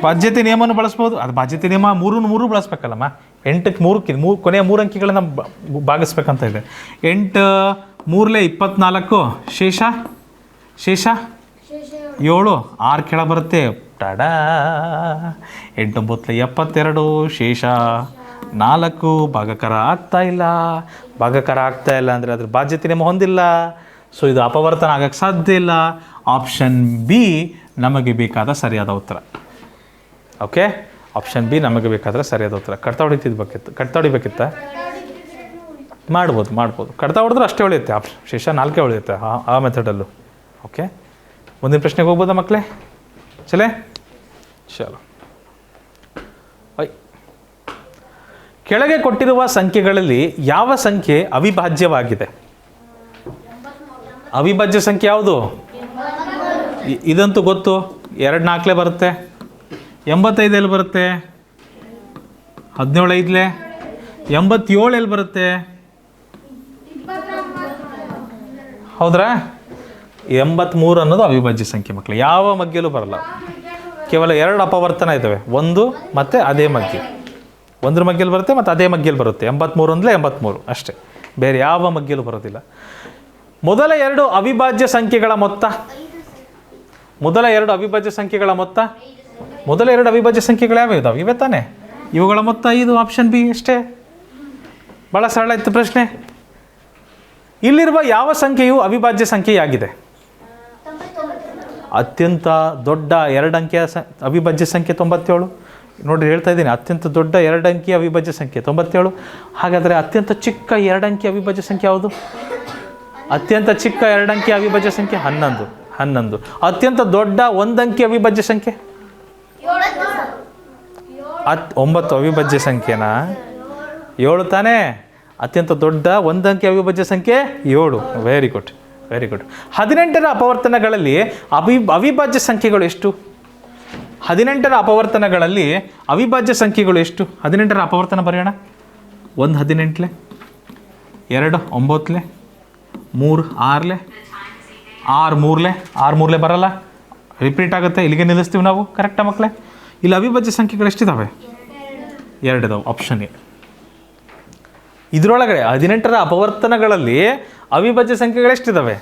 ಬಾಧ್ಯತೆ ನಿಯಮವನ್ನು ಬಳಸ್ಬೋದು. ಅದು ಬಾಧ್ಯತೆ ನಿಯಮ 3 ಬಳಸ್ಬೇಕಲ್ಲಮ್ಮ. 8ಕ್ಕೆ 3 ಕೊನೆಯ 3 ಅಂಕಿಗಳನ್ನು ಭಾಗಿಸ್ಬೇಕಂತ ಇದೆ. 8 3 24 ಶೇಷ 7 6 ಕೆಳ ಬರುತ್ತೆ. ಟಡಾ 8 9 72 ಶೇಷ 4 ಭಾಗಾಕಾರ ಆಗ್ತಾ ಇಲ್ಲ ಅಂದರೆ ಅದ್ರ ಬಾಧ್ಯತೆ ನಿಯಮ ಹೊಂದಿಲ್ಲ. ಸೊ ಇದು ಅಪವರ್ತನ ಆಗಕ್ಕೆ ಸಾಧ್ಯ ಇಲ್ಲ. ಆಪ್ಷನ್ ಬಿ ನಮಗೆ ಬೇಕಾದ ಸರಿಯಾದ ಉತ್ತರ. ಓಕೆ, ಆಪ್ಷನ್ ಬಿ ನಮಗೆ ಬೇಕಾದರೆ ಸರಿಯಾದ ಉತ್ತರ. ಕಡ್ತಾ ಹೊಡಿಬೇಕಿತ್ತ? ಮಾಡ್ಬೋದು ಕಡ್ತಾ ಹೊಡೆದ್ರೆ ಅಷ್ಟೇ ಉಳಿಯುತ್ತೆ, ಶೇಷ 4 ಉಳಿಯುತ್ತೆ ಆ ಮೆಥಡಲ್ಲೂ. ಓಕೆ, ಮುಂದಿನ ಪ್ರಶ್ನೆಗೆ ಹೋಗ್ಬೋದಾ ಮಕ್ಕಳೇ? ಚಲೋ. ಕೆಳಗೆ ಕೊಟ್ಟಿರುವ ಸಂಖ್ಯೆಗಳಲ್ಲಿ ಯಾವ ಸಂಖ್ಯೆ ಅವಿಭಾಜ್ಯವಾಗಿದೆ? ಅವಿಭಾಜ್ಯ ಸಂಖ್ಯೆ ಯಾವುದು? ಇದಂತೂ ಗೊತ್ತು, 2 4 ಬರುತ್ತೆ. 85 ಎಲ್ಲಿ ಬರುತ್ತೆ? 17 5. 87 ಎಲ್ಲಿ ಬರುತ್ತೆ? ಹೌದ್ರಾ? 83 ಅನ್ನೋದು ಅವಿಭಾಜ್ಯ ಸಂಖ್ಯೆ ಮಕ್ಕಳು. ಯಾವ ಮಗ್ಗೆಲೂ ಬರಲ್ಲ, ಕೇವಲ 2 ಅಪವರ್ತನ ಇದ್ದಾವೆ, ಒಂದು ಮತ್ತು ಅದೇ ಮಗ್ಗೆ. ಒಂದ್ರ ಮಗ್ಗೆಯಲ್ಲಿ ಬರುತ್ತೆ ಮತ್ತು ಅದೇ ಮಗ್ಗೆಯಲ್ಲಿ ಬರುತ್ತೆ. 83 ಅಂದರೆ 83 ಅಷ್ಟೇ, ಬೇರೆ ಯಾವ ಮಗ್ಗೆಲೂ ಬರೋದಿಲ್ಲ. ಮೊದಲ 2 ಅವಿಭಾಜ್ಯ ಸಂಖ್ಯೆಗಳ ಮೊತ್ತ. ಮೊದಲ 2 ಅವಿಭಾಜ್ಯ ಸಂಖ್ಯೆಗಳ ಮೊತ್ತ. ಮೊದಲ 2 ಅವಿಭಾಜ್ಯ ಸಂಖ್ಯೆಗಳು ಯಾವ್ಯಾವ ಇದಾವೆ? ಇವೆ ತಾನೆ. ಇವುಗಳ ಮೊತ್ತ 5, ಆಪ್ಷನ್ ಬಿ ಅಷ್ಟೇ. ಭಾಳ ಸರಳ ಇತ್ತು ಪ್ರಶ್ನೆ. ಇಲ್ಲಿರುವ ಯಾವ ಸಂಖ್ಯೆಯು ಅವಿಭಾಜ್ಯ ಸಂಖ್ಯೆಯಾಗಿದೆ? ಅತ್ಯಂತ ದೊಡ್ಡ 2 ಅಂಕಿಯ ಅವಿಭಾಜ್ಯ ಸಂಖ್ಯೆ 97. ನೋಡಿರಿ, ಹೇಳ್ತಾ ಇದ್ದೀನಿ, ಅತ್ಯಂತ ದೊಡ್ಡ 2 ಅಂಕಿಯ ಅವಿಭಾಜ್ಯ ಸಂಖ್ಯೆ 97. ಹಾಗಾದರೆ ಅತ್ಯಂತ ಚಿಕ್ಕ 2 ಅಂಕಿಯ ಅವಿಭಾಜ್ಯ ಸಂಖ್ಯೆ ಯಾವುದು? ಅತ್ಯಂತ ಚಿಕ್ಕ 2 ಅಂಕಿಯ ಅವಿಭಾಜ್ಯ ಸಂಖ್ಯೆ 11. ಅತ್ಯಂತ ದೊಡ್ಡ 1 ಅಂಕಿಯ ಅವಿಭಾಜ್ಯ ಸಂಖ್ಯೆ 9. ಅವಿಭಾಜ್ಯ ಸಂಖ್ಯೆನಾ 7 ತಾನೇ? ಅತ್ಯಂತ ದೊಡ್ಡ 1 ಅಂಕಿಯ ಅವಿಭಾಜ್ಯ ಸಂಖ್ಯೆ 7. Very good. 18ರ ಅಪವರ್ತನಗಳಲ್ಲಿ ಅವಿಭಾಜ್ಯ ಸಂಖ್ಯೆಗಳು ಎಷ್ಟು? 18ರ ಅಪವರ್ತನಗಳಲ್ಲಿ ಅವಿಭಾಜ್ಯ ಸಂಖ್ಯೆಗಳು ಎಷ್ಟು? 18ರ ಅಪವರ್ತನ ಬರೆಯೋಣ. 1 18, 2 9, 3 6, 6 3 ಬರಲ್ಲ, ರಿಪೀಟ್ ಆಗುತ್ತೆ. ಇಲ್ಲಿಗೆ ನಿಲ್ಲಿಸ್ತೀವಿ ನಾವು. ಕರೆಕ್ಟಾ ಮಕ್ಕಳೇ? ಇಲ್ಲಿ ಅವಿಭಾಜ್ಯ ಸಂಖ್ಯೆಗಳು ಎಷ್ಟಿದ್ದಾವೆ? 2 ಇದಾವೆ, ಆಪ್ಷನ್ ಎ. ಇದರೊಳಗಡೆ 18ರ ಅಪವರ್ತನಗಳಲ್ಲಿ ಅವಿಭಾಜ್ಯ ಸಂಖ್ಯೆಗಳು ಎಷ್ಟಿದ್ದಾವೆ?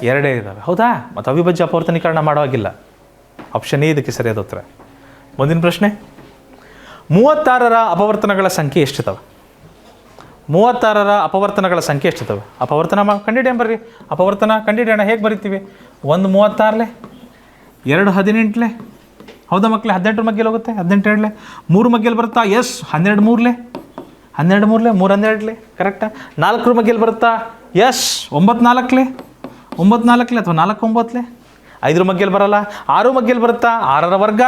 2 ಇದ್ದಾವೆ. ಹೌದಾ? ಮತ್ತು ಅವಿಭಾಜ್ಯ ಅಪವರ್ತನೀಕರಣ ಮಾಡುವಾಗಿಲ್ಲ. ಆಪ್ಷನ್ ಎ ಇದಕ್ಕೆ ಸರಿಯಾದ ಉತ್ತರ. ಮುಂದಿನ ಪ್ರಶ್ನೆ, 36ರ ಅಪವರ್ತನಗಳ ಸಂಖ್ಯೆ ಎಷ್ಟಿದ್ದಾವೆ? 36ರ ಅಪವರ್ತನಗಳ ಸಂಖ್ಯೆ ಎಷ್ಟಿದ್ದಾವೆ? ಅಪವರ್ತನ ಕಂಡಿಡಿಯೋಣ ಬರ್ರಿ. ಅಪವರ್ತನ ಕಂಡಿಡಿಯೋಣ. ಹೇಗೆ ಬರಿತೀವಿ? 1 36, 2 18. ಹೌದಾ ಮಕ್ಕಳೇ? 18 ಮಗ್ಗೆಲಿ ಹೋಗುತ್ತೆ. 18 2, 3 ಮಗ್ಗೆಲಿ ಬರುತ್ತಾ? ಎಸ್. 12 3, 12 3, 3 12. ಕರೆಕ್ಟಾ? 4 ಮಗ್ಗೆಲಿ ಬರುತ್ತಾ? ಎಸ್. 9 4, 9 4 ಅಥವಾ 4 9. 5 ಮಗ್ಗೆಲಿ ಬರಲ್ಲ. 6 ಮಗ್ಗೆಲಿ ಬರುತ್ತಾ? 6ರ ವರ್ಗ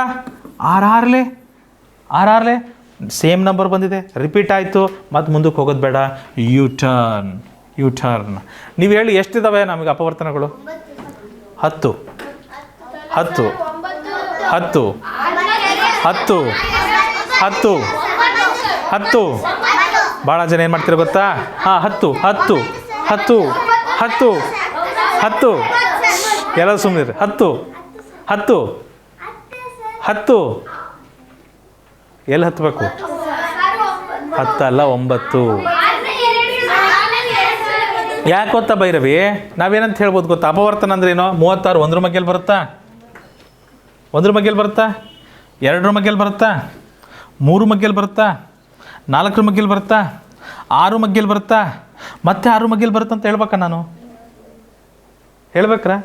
6 6 ಸೇಮ್ ನಂಬರ್ ಬಂದಿದೆ, ರಿಪೀಟ್ ಆಯಿತು. ಮತ್ತು ಮುಂದಕ್ಕೆ ಹೋಗೋದು ಬೇಡ, ಯು ಟರ್ನ್. ನೀವು ಹೇಳಿ ಎಷ್ಟಿದ್ದಾವೆ ನಮಗೆ ಅಪವರ್ತನಗಳು? 10 10 10 10 10 10. ಭಾಳ ಜನ ಏನು ಮಾಡ್ತೀರ ಗೊತ್ತಾ? 10 10 10 10 10. ಎಲ್ಲ ಸುಮ್ಮನೆ 10 10 10. ಎಲ್ಲಿ ಹತ್ತಬೇಕು? 10 ಅಲ್ಲ, 9. ಯಾಕೆ ಗೊತ್ತಾ ಭೈರವಿ? ನಾವೇನಂತ ಹೇಳ್ಬೋದು ಗೊತ್ತಾ? ಅಪವರ್ತನ ಅಂದ್ರೆ ಏನೋ? 36 1 ಮಗ್ಗೆಲಿ ಬರುತ್ತಾ? 1 ಮಗ್ಗೆಲಿ ಬರುತ್ತಾ? 2 ಮಗ್ಗೆಲಿ ಬರುತ್ತಾ? 3 ಮಗ್ಗೆಲಿ ಬರುತ್ತಾ? 4 ಮಗ್ಗೆಲಿ ಬರುತ್ತಾ? 6 ಮಗ್ಗೆಲಿ ಬರುತ್ತಾ? ಮತ್ತೆ 6 ಮಗ್ಗೆಲಿ ಬರುತ್ತಾ ಅಂತ ಹೇಳ್ಬೇಕಾ ನಾನು? ಹೇಳ್ಬೇಕ್ರಾ?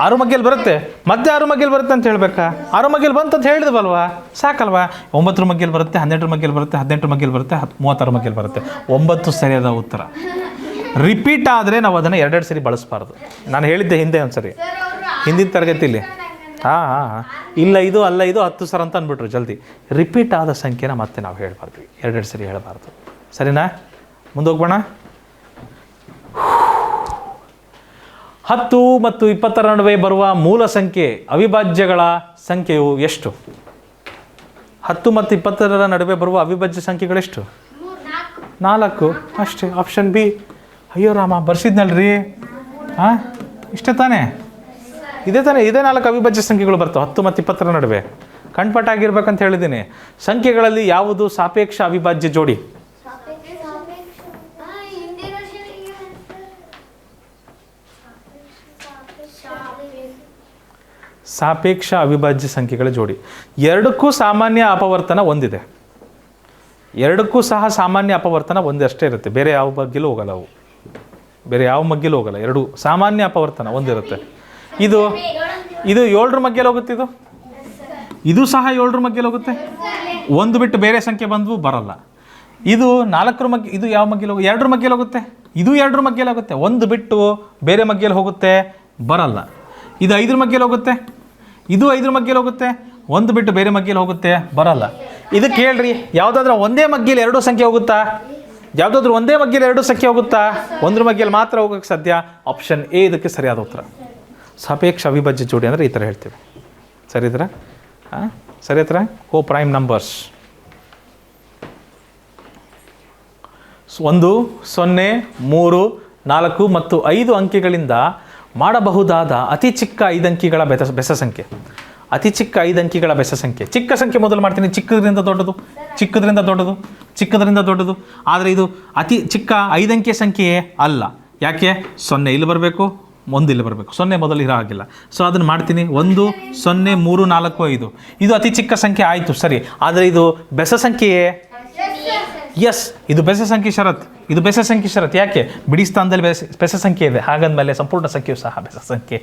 6 ಮಗ್ಗೆಲಿ ಬರುತ್ತೆ, ಮತ್ತೆ 6 ಮಗ್ಗೆಲಿ ಬರುತ್ತೆ ಅಂತ ಹೇಳ್ಬೇಕಾ? 6 ಮಗ್ಗೆಲಿ ಬಂತು ಅಂತ ಹೇಳಿದ್ವಲ್ವಾ, ಸಾಕಲ್ವಾ? 9 ಮಗ್ಗೆಲಿ ಬರುತ್ತೆ, 12 ಮಗ್ಗೆಲಿ ಬರುತ್ತೆ, 18 ಮಗ್ಗೆಲಿ ಬರುತ್ತೆ, 36 ಮಗ್ಗೆಲಿ ಬರುತ್ತೆ. 9 ಸರಿಯಾದ ಉತ್ತರ. ರಿಪೀಟ್ ಆದರೆ ನಾವು ಅದನ್ನು 2 ಸರಿ ಬಳಸಬಾರ್ದು. ನಾನು ಹೇಳಿದ್ದೆ ಹಿಂದೆ ಒಂದ್ಸರಿ, ಹಿಂದಿನ ತರಗತಿಲಿ. ಇಲ್ಲ ಇದು ಅಲ್ಲ ಇದು 10 ಸರ್ ಅಂತ ಅಂದ್ಬಿಟ್ರು ಜಲ್ದಿ. ರಿಪೀಟ್ ಆದ ಸಂಖ್ಯೆನ ಮತ್ತೆ ನಾವು ಹೇಳ್ಬಾರ್ದು, 2 ಸರಿ ಹೇಳಬಾರ್ದು. ಸರಿನಾ? ಮುಂದೆ ಹೋಗ್ಬೋಣ. 10 ಮತ್ತು 20ರ ನಡುವೆ ಬರುವ ಮೂಲ ಸಂಖ್ಯೆ ಅವಿಭಾಜ್ಯಗಳ ಸಂಖ್ಯೆಯು ಎಷ್ಟು? 10 ಮತ್ತು 20ರ ನಡುವೆ ಬರುವ ಅವಿಭಾಜ್ಯ ಸಂಖ್ಯೆಗಳೆಷ್ಟು? 4 ಅಷ್ಟೇ. Option B. ಅಯ್ಯೋ ರಾಮ, ಬರ್ಸಿದ್ನಲ್ರಿ. ಇಷ್ಟೇ ತಾನೇ? ಇದೇ 4 ಅವಿಭಾಜ್ಯ ಸಂಖ್ಯೆಗಳು ಬರ್ತವೆ 10 ಮತ್ತು 20ರ ನಡುವೆ. ಕಣ್ಪಟ್ಟಾಗಿರ್ಬೇಕಂತ ಹೇಳಿದ್ದೀನಿ. ಸಂಖ್ಯೆಗಳಲ್ಲಿ ಯಾವುದು ಸಾಪೇಕ್ಷ ಅವಿಭಾಜ್ಯ ಜೋಡಿ? ಸಾಪೇಕ್ಷ ಅವಿಭಾಜ್ಯ ಸಂಖ್ಯೆಗಳ ಜೋಡಿ. 2ಕ್ಕೂ ಸಾಮಾನ್ಯ ಅಪವರ್ತನ ಒಂದಿದೆ. 2ಕ್ಕೂ ಸಹ ಸಾಮಾನ್ಯ ಅಪವರ್ತನ ಒಂದಷ್ಟೇ ಇರುತ್ತೆ, ಬೇರೆ ಯಾವ ಮಗ್ಗಿಲೂ ಹೋಗಲ್ಲ. ಅವು ಬೇರೆ ಯಾವ ಮಗ್ಗಿಲೂ ಹೋಗಲ್ಲ. 2 ಸಾಮಾನ್ಯ ಅಪವರ್ತನ ಒಂದಿರುತ್ತೆ. ಇದು 7ರ ಮಗ್ಗೆಲಿ ಹೋಗುತ್ತೆ. ಇದು ಸಹ 7ರ ಮಗ್ಗೆಲಿ ಹೋಗುತ್ತೆ. ಒಂದು ಬಿಟ್ಟು ಬೇರೆ ಸಂಖ್ಯೆ ಬಂದ್ವು ಬರಲ್ಲ. ಇದು 4ರ ಮಗ್ಗಿ, ಇದು ಯಾವ ಮಗ್ಗಿಯಲ್ಲಿ ಹೋಗುತ್ತೆ? 2ರ ಮಗ್ಗಿಯಲ್ಲಿ ಹೋಗುತ್ತೆ. ಇದು 2ರ ಮಗ್ಗಿಯಲ್ಲಿ ಆಗುತ್ತೆ. ಒಂದು ಬಿಟ್ಟು ಬೇರೆ ಮಗ್ಗಿಯಲ್ಲಿ ಹೋಗುತ್ತೆ, ಬರಲ್ಲ. ಇದು 5ರ ಮಗ್ಗಿಯಲ್ಲಿ ಹೋಗುತ್ತೆ, ಇದು 5ರ ಮಗ್ಗಿಯಲ್ಲಿ ಹೋಗುತ್ತೆ, ಒಂದು ಬಿಟ್ಟು ಬೇರೆ ಮಗ್ಗಿಯಲ್ಲಿ ಹೋಗುತ್ತೆ, ಬರಲ್ಲ. ಇದಕ್ಕೆ ಹೇಳ್ರಿ, ಯಾವುದಾದ್ರೂ ಒಂದೇ ಮಗ್ಗಿಯಲ್ಲಿ 2 ಸಂಖ್ಯೆ ಹೋಗುತ್ತಾ? ಯಾವುದಾದ್ರೂ ಒಂದೇ ಮಗ್ಗಿಯಲ್ಲಿ 2 ಸಂಖ್ಯೆ ಹೋಗುತ್ತಾ? 1ರ ಮಗ್ಗಿಯಲ್ಲಿ ಮಾತ್ರ ಹೋಗೋಕ್ಕೆ ಸಾಧ್ಯ. ಆಪ್ಷನ್ ಎ ಇದಕ್ಕೆ ಸರಿಯಾದ ಉತ್ತರ. ಸಾಪೇಕ್ಷ ಅವಿಭಾಜ್ಯ ಜೋಡಿ ಅಂದರೆ ಈ ಥರ ಹೇಳ್ತೀವಿ. ಸರಿ ಇದ್ರ? ಸರಿ ಹತ್ರ ಕೋ ಪ್ರೈಮ್ ನಂಬರ್ಸ್ 1, 0, 3, 4 ಮತ್ತು 5 ಅಂಕಿಗಳಿಂದ ಮಾಡಬಹುದಾದ ಅತಿ ಚಿಕ್ಕ 5 ಅಂಕಿಗಳ ಬೆಸ ಸಂಖ್ಯೆ. ಅತಿ ಚಿಕ್ಕ 5 ಅಂಕಿಗಳ ಬೆಸ ಸಂಖ್ಯೆ. ಚಿಕ್ಕ ಸಂಖ್ಯೆ ಮೊದಲು ಮಾಡ್ತೀನಿ. ಚಿಕ್ಕದ್ರಿಂದ ದೊಡ್ಡದು, ಚಿಕ್ಕದ್ರಿಂದ ದೊಡ್ಡದು, ಚಿಕ್ಕದ್ರಿಂದ ದೊಡ್ಡದು. ಆದರೆ ಇದು ಅತಿ ಚಿಕ್ಕ 5 ಅಂಕಿಯ ಸಂಖ್ಯೆಯೇ ಅಲ್ಲ. ಯಾಕೆ? 0 ಇಲ್ಲಿ ಬರಬೇಕು, 1 ಇಲ್ಲಿ ಬರಬೇಕು. 0 ಮೊದಲು ಇರೋ ಹಾಗಿಲ್ಲ. ಸೊ ಅದನ್ನು ಮಾಡ್ತೀನಿ. 1, 0, 3, 4, 5 ಇದು ಅತಿ ಚಿಕ್ಕ ಸಂಖ್ಯೆ ಆಯಿತು, ಸರಿ. ಆದರೆ ಇದು ಬೆಸ ಸಂಖ್ಯೆಯೇ? ಎಸ್, ಇದು ಬೆಸ ಸಂಖ್ಯೆ ಷರತ್. ಇದು ಬೆಸ ಸಂಖ್ಯೆ ಷರತ್. ಯಾಕೆ? ಬಿಡಿ ಸ್ಥಾನದಲ್ಲಿ ಬೆಸ ಸಂಖ್ಯೆ ಇದೆ, ಹಾಗಂದಮೇಲೆ ಸಂಪೂರ್ಣ ಸಂಖ್ಯೆಯು ಸಹ ಬೆಸ ಸಂಖ್ಯೆ.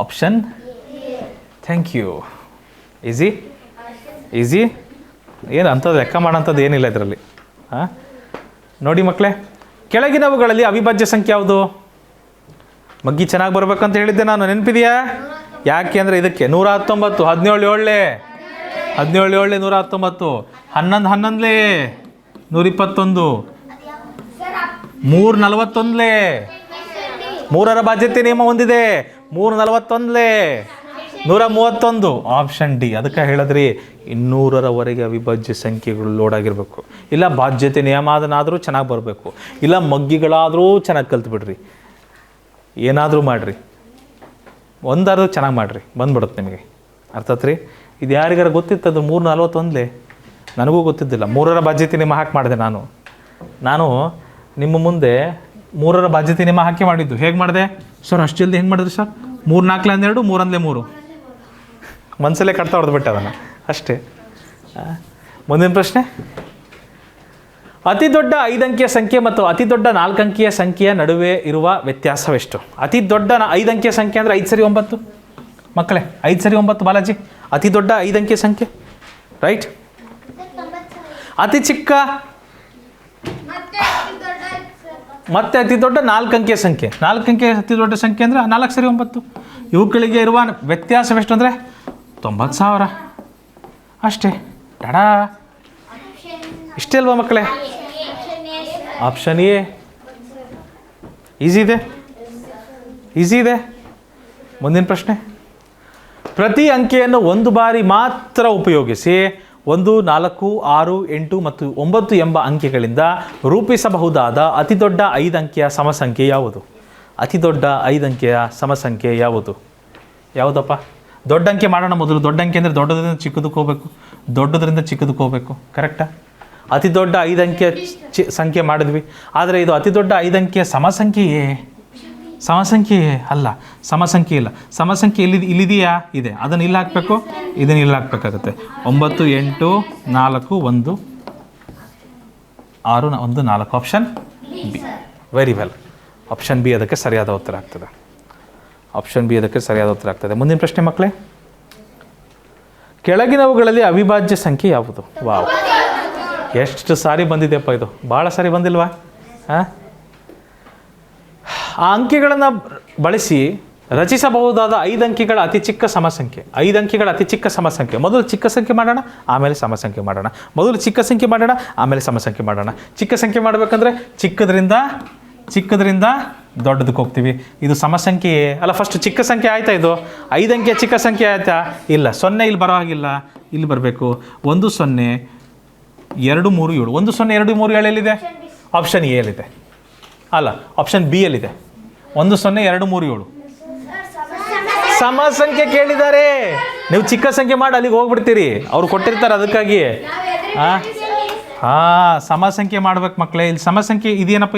Option thank you. Easy easy, ಏನು ಅಂಥದ್ದು ಲೆಕ್ಕ ಮಾಡೋಂಥದ್ದು ಏನಿಲ್ಲ ಇದರಲ್ಲಿ. ನೋಡಿ ಮಕ್ಕಳೇ, ಕೆಳಗಿನವುಗಳಲ್ಲಿ ಅವಿಭಾಜ್ಯ ಸಂಖ್ಯೆ ಯಾವುದು? ಮಗ್ಗಿ ಚೆನ್ನಾಗಿ ಬರ್ಬೇಕಂತ ಹೇಳಿದ್ದೆ ನಾನು, ನೆನಪಿದೆಯಾ? ಯಾಕೆ ಅಂದರೆ ಇದಕ್ಕೆ 119, 17 ಏಳಲೆ, 17 ಏಳಲೆ 119, 11 11ಲೇ 121, 3 41ಲೇ, 3ರ ಬಾಧ್ಯತೆ ನಿಯಮ ಹೊಂದಿದೆ, 3 41ಲೇ 131. Option D. ಅದಕ್ಕೆ ಹೇಳಿದ್ರಿ 200ರವರೆಗೆ ಅವಿಭಾಜ್ಯ ಸಂಖ್ಯೆಗಳು ಲೋಡ್ ಆಗಿರಬೇಕು. ಇಲ್ಲ ಬಾಧ್ಯತೆ ನಿಯಮ ಅದನ್ನಾದರೂ ಚೆನ್ನಾಗಿ ಬರಬೇಕು, ಇಲ್ಲ ಮಗ್ಗಿಗಳಾದರೂ ಚೆನ್ನಾಗಿ ಕಲ್ತ್ಬಿಡ್ರಿ. ಏನಾದರೂ ಮಾಡಿರಿ, ಒಂದಾದ್ರೂ ಚೆನ್ನಾಗಿ ಮಾಡಿರಿ, ಬಂದ್ಬಿಡುತ್ತೆ ನಿಮಗೆ. ಅರ್ಥಾತ್ ರೀ? ಇದು ಯಾರಿಗಾರ ಗೊತ್ತಿತ್ತದು? 341ಲೇ ನನಗೂ ಗೊತ್ತಿದ್ದಿಲ್ಲ. 3ರ ಬಾಧ್ಯತೆ ನಿಯಮ ಹಾಕಿ ಮಾಡಿದೆ ನಾನು ನಿಮ್ಮ ಮುಂದೆ 3ರ ಬಾಧ್ಯತೆ ನಿಯಮ ಹಾಕಿ ಮಾಡಿದ್ದು. ಹೇಗೆ ಮಾಡಿದೆ ಸರ್? ಅಷ್ಟು ಜಲ್ದಿ ಹೆಂಗೆ ಮಾಡಿದ್ರಿ ಸರ್? 3 4 12, 3 1 3 ಮನಸ್ಸಲ್ಲೇ ಕಟ್ತಾ ಹೊಡೆದ್ಬಿಟ್ಟೆ ಅದನ್ನು ಅಷ್ಟೇ. ಮುಂದಿನ ಪ್ರಶ್ನೆ. ಅತಿ ದೊಡ್ಡ 5 ಅಂಕಿಯ ಸಂಖ್ಯೆ ಮತ್ತು ಅತಿ ದೊಡ್ಡ 4 ಅಂಕಿಯ ಸಂಖ್ಯೆಯ ನಡುವೆ ಇರುವ ವ್ಯತ್ಯಾಸವೆಷ್ಟು? ಅತಿ ದೊಡ್ಡ 5 ಅಂಕಿಯ ಸಂಖ್ಯೆ ಅಂದರೆ 5 ಸರಿ 9 ಮಕ್ಕಳೇ, 5 ಸರಿ 9 ಬಾಲಾಜಿ. ಅತಿ ದೊಡ್ಡ 5 ಅಂಕಿಯ ಸಂಖ್ಯೆ, ರೈಟ್. ಅತಿ ಚಿಕ್ಕ ಮತ್ತೆ ಅತಿ ದೊಡ್ಡ 4 ಅಂಕಿಯ ಸಂಖ್ಯೆ. 4 ಅಂಕಿಯ ಅತಿ ದೊಡ್ಡ ಸಂಖ್ಯೆ ಅಂದರೆ 4 ಸರಿ 9. ಇವುಗಳಿಗೆ ಇರುವ ವ್ಯತ್ಯಾಸವೆಷ್ಟು ಅಂದರೆ 90,000 ಅಷ್ಟೇ. ಡಡಾ, ಇಷ್ಟೇ ಅಲ್ವಾ ಮಕ್ಕಳೇ? Option A. ಈಸಿ ಇದೆ, ಈಸಿ ಇದೆ. ಮುಂದಿನ ಪ್ರಶ್ನೆ. ಪ್ರತಿ ಅಂಕೆಯನ್ನು ಒಂದು ಬಾರಿ ಮಾತ್ರ ಉಪಯೋಗಿಸಿ 1, 4, 6, 8 ಮತ್ತು 9 ಎಂಬ ಅಂಕೆಗಳಿಂದ ರೂಪಿಸಬಹುದಾದ ಅತಿ ದೊಡ್ಡ 5 ಅಂಕೆಯ ಸಮಸಂಖ್ಯೆ ಯಾವುದು? ಅತಿ ದೊಡ್ಡ 5 ಅಂಕೆಯ ಸಮಸಂಖ್ಯೆ ಯಾವುದು? ಯಾವುದಪ್ಪ? ದೊಡ್ಡ ಅಂಕೆ ಮಾಡೋಣ ಮೊದಲು. ದೊಡ್ಡ ಅಂಕೆ ಅಂದರೆ ದೊಡ್ಡದ್ರಿಂದ ಚಿಕ್ಕದಕ್ಕೆ ಹೋಗಬೇಕು, ದೊಡ್ಡದ್ರಿಂದ ಚಿಕ್ಕದಕ್ಕೆ ಹೋಗಬೇಕು. ಕರೆಕ್ಟಾ? ಅತಿ ದೊಡ್ಡ 5 ಅಂಕೆಯ ಸಂಖ್ಯೆ ಮಾಡಿದ್ವಿ, ಆದರೆ ಇದು ಅತಿ ದೊಡ್ಡ 5 ಅಂಕೆಯ ಸಮಸಂಖ್ಯೆಯೇ? ಸಮಸಂಖ್ಯೆಯೇ ಅಲ್ಲ, ಸಮಸಂಖ್ಯೆ ಇಲ್ಲ. ಸಮಸಂಖ್ಯೆ ಇಲ್ಲಿದೆಯಾ? ಇದೆ. ಅದನ್ನು ಇಲ್ಲಿ ಹಾಕಬೇಕು, ಇದನ್ನು ಇಲ್ಲಿ ಹಾಕಬೇಕಾಗುತ್ತೆ. 9 8 4 1 6 1 4. Option B. Very well. Option B ಅದಕ್ಕೆ ಸರಿಯಾದ ಉತ್ತರ ಆಗ್ತದೆ. ಆಪ್ಷನ್ ಬಿ ಅದಕ್ಕೆ ಸರಿಯಾದ ಉತ್ತರ ಆಗ್ತದೆ. ಮುಂದಿನ ಪ್ರಶ್ನೆ ಮಕ್ಕಳೇ. ಕೆಳಗಿನವುಗಳಲ್ಲಿ ಅವಿಭಾಜ್ಯ ಸಂಖ್ಯೆ ಯಾವುದು? ವಾವ್, ಎಷ್ಟು ಸಾರಿ ಬಂದಿದೆಯಪ್ಪ ಇದು, ಭಾಳ ಸಾರಿ ಬಂದಿಲ್ವಾ? ಆ ಅಂಕೆಗಳನ್ನು ಬಳಸಿ ರಚಿಸಬಹುದಾದ 5 ಅಂಕಿಗಳ ಅತಿ ಚಿಕ್ಕ ಸಮಸಂಖ್ಯೆ. 5 ಅಂಕಿಗಳ ಅತಿ ಚಿಕ್ಕ ಸಮಸಂಖ್ಯೆ. ಮೊದಲು ಚಿಕ್ಕ ಸಂಖ್ಯೆ ಮಾಡೋಣ, ಆಮೇಲೆ ಸಮಸಂಖ್ಯೆ ಮಾಡೋಣ. ಮೊದಲು ಚಿಕ್ಕ ಸಂಖ್ಯೆ ಮಾಡೋಣ, ಆಮೇಲೆ ಸಮಸಂಖ್ಯೆ ಮಾಡೋಣ. ಚಿಕ್ಕ ಸಂಖ್ಯೆ ಮಾಡಬೇಕಂದ್ರೆ ಚಿಕ್ಕದ್ರಿಂದ ದೊಡ್ಡದಕ್ಕೆ ಹೋಗ್ತೀವಿ. ಇದು ಸಮಸಂಖ್ಯೆಯೇ ಅಲ್ಲ? ಫಸ್ಟ್ ಚಿಕ್ಕ ಸಂಖ್ಯೆ ಆಯ್ತಾ? ಇದು 5 ಅಂಕೆಯ ಚಿಕ್ಕ ಸಂಖ್ಯೆ ಆಯ್ತಾ? ಇಲ್ಲ. 0 ಇಲ್ಲಿ ಬರೋ ಹಾಗಿಲ್ಲ, ಇಲ್ಲಿ ಬರಬೇಕು. 1 0 2 3 7. 1 0 2 3 7 ಎಲ್ಲಿದೆ? ಆಪ್ಷನ್ ಎ ಅಲ್ಲಿದೆ. ಅಲ್ಲ, ಆಪ್ಷನ್ ಬಿ ಅಲ್ಲಿದೆ. 1 0 2 3 7 ಸಮ ಸಂಖ್ಯೆ ಕೇಳಿದ್ದಾರೆ. ನೀವು ಚಿಕ್ಕ ಸಂಖ್ಯೆ ಮಾಡಿ ಅಲ್ಲಿಗೆ ಹೋಗ್ಬಿಡ್ತೀರಿ, ಅವ್ರು ಕೊಟ್ಟಿರ್ತಾರೆ ಅದಕ್ಕಾಗಿ. ಸಮ ಸಂಖ್ಯೆ ಮಾಡ್ಬೇಕು ಮಕ್ಕಳೇ. ಇಲ್ಲಿ ಸಮ ಸಂಖ್ಯೆ ಇದೆಯೇನಪ್ಪ?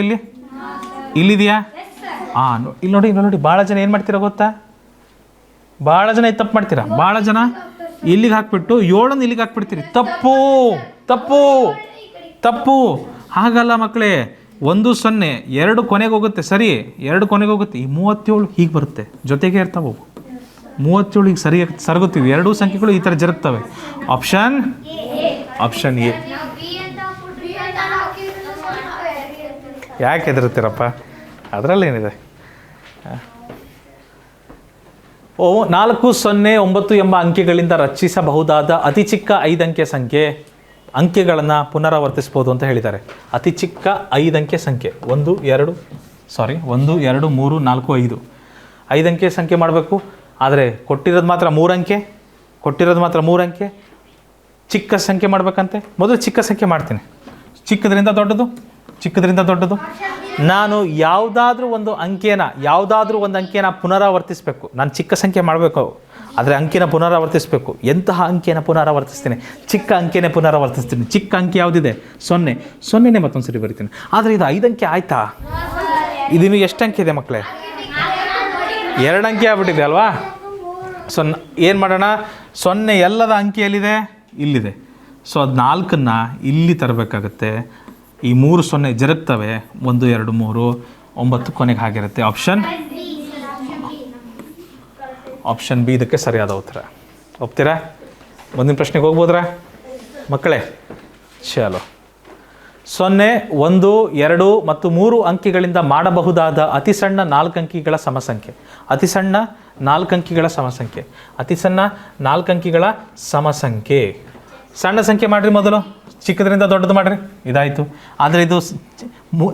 ಇಲ್ಲಿದೆಯಾ? ಇಲ್ಲಿ ನೋಡಿ. ಭಾಳ ಜನ ಏನು ಮಾಡ್ತೀರಾ ಗೊತ್ತಾ? ಭಾಳ ಜನ ಇದು ತಪ್ಪು ಮಾಡ್ತೀರಾ. ಭಾಳ ಜನ ಇಲ್ಲಿಗೆ ಹಾಕ್ಬಿಟ್ಟು 7 ಇಲ್ಲಿಗೆ ಹಾಕ್ಬಿಡ್ತೀರಿ. ತಪ್ಪು ತಪ್ಪು ತಪ್ಪು. ಹಾಗಲ್ಲ ಮಕ್ಕಳೇ. 1 0 2 ಕೊನೆಗೆ ಹೋಗುತ್ತೆ, ಸರಿ. 2 ಕೊನೆಗೆ ಹೋಗುತ್ತೆ. ಈ 37 ಹೀಗೆ ಬರುತ್ತೆ, ಜೊತೆಗೆ ಇರ್ತಾವೆ. 37 ಈಗ ಸರಿ ಸರಗುತ್ತೀವಿ. 2 ಸಂಖ್ಯೆಗಳು ಈ ಥರ ಜರುಗ್ತವೆ. Option A. ಯಾಕೆ ಹೆದರ್ತೀರಪ್ಪ? ಅದರಲ್ಲೇನಿದೆ. 4, 0, 9 ಎಂಬ ಅಂಕೆಗಳಿಂದ ರಚಿಸಬಹುದಾದ ಅತಿ ಚಿಕ್ಕ 5 ಅಂಕೆ ಸಂಖ್ಯೆ ಅಂಕೆಗಳನ್ನು ಪುನರಾವರ್ತಿಸ್ಬೋದು ಅಂತ ಹೇಳಿದ್ದಾರೆ. ಅತಿ ಚಿಕ್ಕ 5 ಅಂಕೆ ಸಂಖ್ಯೆ 1, 2, 3, 4, 5 5 ಅಂಕೆ ಸಂಖ್ಯೆ ಮಾಡಬೇಕು. ಆದರೆ ಕೊಟ್ಟಿರೋದು ಮಾತ್ರ 3 ಅಂಕೆ. ಚಿಕ್ಕ ಸಂಖ್ಯೆ ಮಾಡಬೇಕಂತೆ. ಮೊದಲು ಚಿಕ್ಕ ಸಂಖ್ಯೆ ಮಾಡ್ತೀನಿ. ಚಿಕ್ಕದ್ರಿಂದ ದೊಡ್ಡದು. ನಾನು ಯಾವುದಾದ್ರೂ ಒಂದು ಅಂಕೆನ ಪುನರಾವರ್ತಿಸಬೇಕು. ನಾನು ಚಿಕ್ಕ ಸಂಖ್ಯೆ ಮಾಡಬೇಕು, ಆದರೆ ಅಂಕೆನ ಪುನರಾವರ್ತಿಸಬೇಕು. ಎಂತಹ ಅಂಕೆನ ಪುನರಾವರ್ತಿಸ್ತೀನಿ? ಚಿಕ್ಕ ಅಂಕೆನೇ ಪುನರಾವರ್ತಿಸ್ತೀನಿ. ಚಿಕ್ಕ ಅಂಕೆ ಯಾವುದಿದೆ? 0ನೇ ಮತ್ತೊಂದು ಸರಿ ಬರಿತೀನಿ. ಆದರೆ ಇದು 5 ಅಂಕೆ ಆಯಿತಾ? ಇದಿನ್ನು ಎಷ್ಟು ಅಂಕೆ ಇದೆ ಮಕ್ಕಳೇ? 2 ಅಂಕೆ ಆಗ್ಬಿಟ್ಟಿದೆ ಅಲ್ವಾ? ಏನು ಮಾಡೋಣ? 0 ಎಲ್ಲದ ಅಂಕೆಯಲ್ಲಿದೆ, ಇಲ್ಲಿದೆ. ಸೊ ಅದು 4ನ್ನ ಇಲ್ಲಿ ತರಬೇಕಾಗುತ್ತೆ. ಈ 3 0 ಜರುಗ್ತವೆ. 1, 2, 3, 9 ಕೊನೆಗೆ ಹಾಗಿರುತ್ತೆ. ಆಪ್ಷನ್ ಬಿ ಇದಕ್ಕೆ ಸರಿಯಾದ ಉತ್ತರ. ಒಪ್ತೀರಾ? ಮುಂದಿನ ಪ್ರಶ್ನೆಗೆ ಹೋಗ್ಬೋದ್ರಾ ಮಕ್ಕಳೇ? ಚಲೋ. 0, 1, 2 ಮತ್ತು 3 ಅಂಕಿಗಳಿಂದ ಮಾಡಬಹುದಾದ ಅತಿ ಸಣ್ಣ 4 ಅಂಕಿಗಳ ಸಮಸಂಖ್ಯೆ. ಅತಿ ಸಣ್ಣ 4 ಅಂಕಿಗಳ ಸಮಸಂಖ್ಯೆ. ಸಣ್ಣ ಸಂಖ್ಯೆ ಮಾಡಿರಿ, ಮೊದಲು ಚಿಕ್ಕದ್ರಿಂದ ದೊಡ್ಡದು ಮಾಡಿರಿ. ಇದಾಯಿತು. ಆದರೆ ಇದು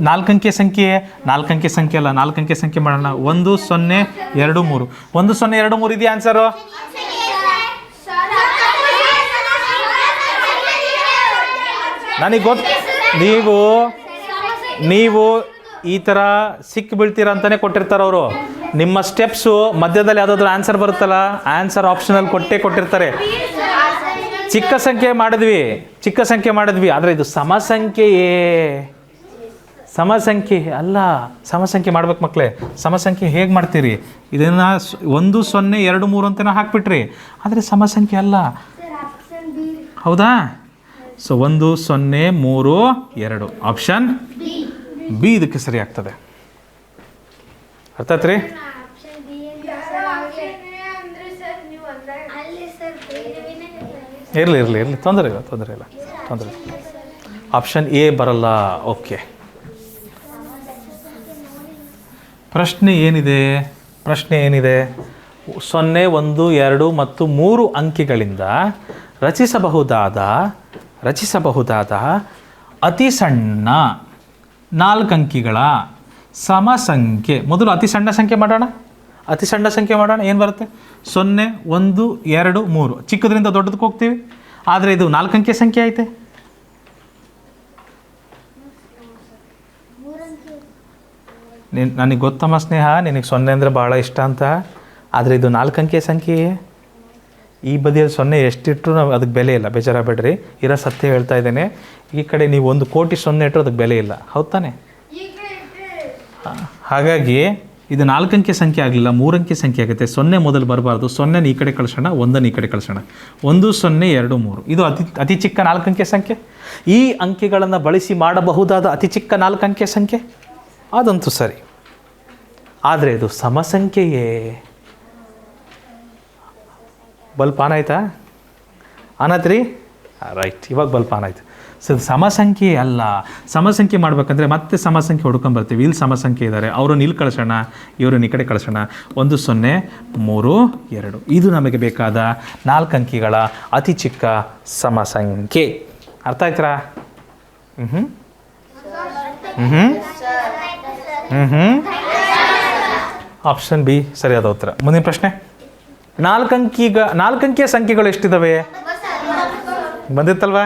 4 ಅಂಕೆ ಸಂಖ್ಯೆ ಅಲ್ಲ. 4 ಅಂಕೆ ಸಂಖ್ಯೆ ಮಾಡೋಣ. 1, 0, 2, 3. 1, 0, 2, 3 ಇದೆಯಾ ಆನ್ಸರು? ನನಗೆ ಗೊತ್ತು. ನೀವು ಈ ಥರ ಸಿಕ್ಕಿ ಬೀಳ್ತೀರ ಅಂತಲೇ ಕೊಟ್ಟಿರ್ತಾರೆ ಅವರು. ನಿಮ್ಮ ಸ್ಟೆಪ್ಸು ಮಧ್ಯದಲ್ಲಿ ಯಾವುದಾದ್ರೂ ಆನ್ಸರ್ ಬರುತ್ತಲ್ಲ, ಆನ್ಸರ್ ಆಪ್ಷನಲ್ಲಿ ಕೊಟ್ಟಿರ್ತಾರೆ. ಚಿಕ್ಕ ಸಂಖ್ಯೆ ಮಾಡಿದ್ವಿ, ಆದರೆ ಇದು ಸಮಸಂಖ್ಯೆ ಅಲ್ಲ. ಸಮಸಂಖ್ಯೆ ಮಾಡ್ಬೇಕು ಮಕ್ಕಳೇ. ಸಮಸಂಖ್ಯೆ ಹೇಗೆ ಮಾಡ್ತೀರಿ? ಇದನ್ನು 1, 0, 2, 3 ಅಂತ ಹಾಕ್ಬಿಟ್ರಿ, ಆದರೆ ಸಮಸಂಖ್ಯೆ ಅಲ್ಲ. ಹೌದಾ? ಸೊ 1, 0, 3, 2 ಆಪ್ಷನ್ ಬಿ ಇದಕ್ಕೆ ಸರಿ ಆಗ್ತದೆ. ಅರ್ಥ ಆಯ್ತ್ರಿ? ಇರಲಿ, ತೊಂದರೆ ಇಲ್ಲ. ಆಪ್ಷನ್ ಎ ಬರಲ್ಲ. ಓಕೆ. ಪ್ರಶ್ನೆ ಏನಿದೆ? 0, 1, 2 ಮತ್ತು 3 ಅಂಕಿಗಳಿಂದ ರಚಿಸಬಹುದಾದ ಅತಿ ಸಣ್ಣ 4 ಅಂಕಿಗಳ ಸಮಸಂಖ್ಯೆ. ಮೊದಲು ಅತಿ ಸಣ್ಣ ಸಂಖ್ಯೆ ಮಾಡೋಣ. ಏನು ಬರುತ್ತೆ? 0, 1, 2, 3. ಚಿಕ್ಕದ್ರಿಂದ ದೊಡ್ಡದಕ್ಕೆ ಹೋಗ್ತೀವಿ. ಆದರೆ ಇದು 4 ಅಂಕೆ ಸಂಖ್ಯೆ ಐತೆ. ನನಗೆ ಗೊತ್ತಮ್ಮ ಸ್ನೇಹ, ನಿನಗೆ 0 ಅಂದರೆ ಭಾಳ ಇಷ್ಟ ಅಂತ. ಆದರೆ ಇದು 4 ಅಂಕೆ ಸಂಖ್ಯೆ. ಈ ಬದಿಯಲ್ಲಿ 0 ಎಷ್ಟಿಟ್ಟರು ನಾವು ಅದಕ್ಕೆ ಬೆಲೆ ಇಲ್ಲ. ಬೇಜಾರಾಗಬೇಡ್ರಿ, ಇರೋ ಸತ್ಯ ಹೇಳ್ತಾ ಇದ್ದೇನೆ. ಈ ಕಡೆ ನೀವು 1 ಕೋಟಿ 0 ಇಟ್ಟರು ಅದಕ್ಕೆ ಬೆಲೆ ಇಲ್ಲ. ಹೌದು ತಾನೆ? ಹಾಗಾಗಿ ಇದು 4 ಅಂಕೆ ಸಂಖ್ಯೆ ಆಗಲಿಲ್ಲ, 3 ಅಂಕೆ ಸಂಖ್ಯೆ ಆಗುತ್ತೆ. 0 ಮೊದಲು ಬರಬಾರ್ದು. 0ನ ಈ ಕಡೆ ಕಳಿಸೋಣ, 1ನ ಈ ಕಡೆ ಕಳಿಸೋಣ. 1, 0, 2, 3 ಇದು ಅತಿ ಚಿಕ್ಕ 4 ಅಂಕೆ ಸಂಖ್ಯೆ. ಈ ಅಂಕೆಗಳನ್ನು ಬಳಸಿ ಮಾಡಬಹುದಾದ ಅತಿ ಚಿಕ್ಕ 4 ಅಂಕೆ ಸಂಖ್ಯೆ ಅದಂತೂ ಸರಿ. ಆದರೆ ಇದು ಸಮಸಂಖ್ಯೆಯೇ? ಬಲ್ಪ್ ಆನ್ ಆಯ್ತಾ? ಆನಾತ್ರಿ? ರೈಟ್, ಇವಾಗ ಬಲ್ಪ್ ಆನ್ ಆಯ್ತು. ಸೊ ಸಮಸಂಖ್ಯೆ ಅಲ್ಲ. ಸಮಸಂಖ್ಯೆ ಮಾಡಬೇಕಂದ್ರೆ ಮತ್ತೆ ಸಮಸಂಖ್ಯೆ ಹುಡ್ಕೊಂಬರ್ತೀವಿ. ಇಲ್ಲಿ ಸಮಸಂಖ್ಯೆ ಇದ್ದಾರೆ, ಅವರನ್ನು ಇಲ್ಲಿ ಕಳಿಸೋಣ, ಇವರನ್ನು ಈ ಕಡೆ ಕಳಿಸೋಣ. 1, 0, 3, 2 ಇದು ನಮಗೆ ಬೇಕಾದ 4 ಅಂಕಿಗಳ ಅತಿ ಚಿಕ್ಕ ಸಮಸಂಖ್ಯೆ. ಅರ್ಥ ಆಯ್ತಾ? ಆಪ್ಷನ್ ಬಿ ಸರಿಯಾದ ಉತ್ತರ. ಮುಂದಿನ ಪ್ರಶ್ನೆ. 4 ಅಂಕಿಯ ಸಂಖ್ಯೆಗಳು ಎಷ್ಟಿದ್ದಾವೆ? ಬಂದಿತ್ತಲ್ವಾ?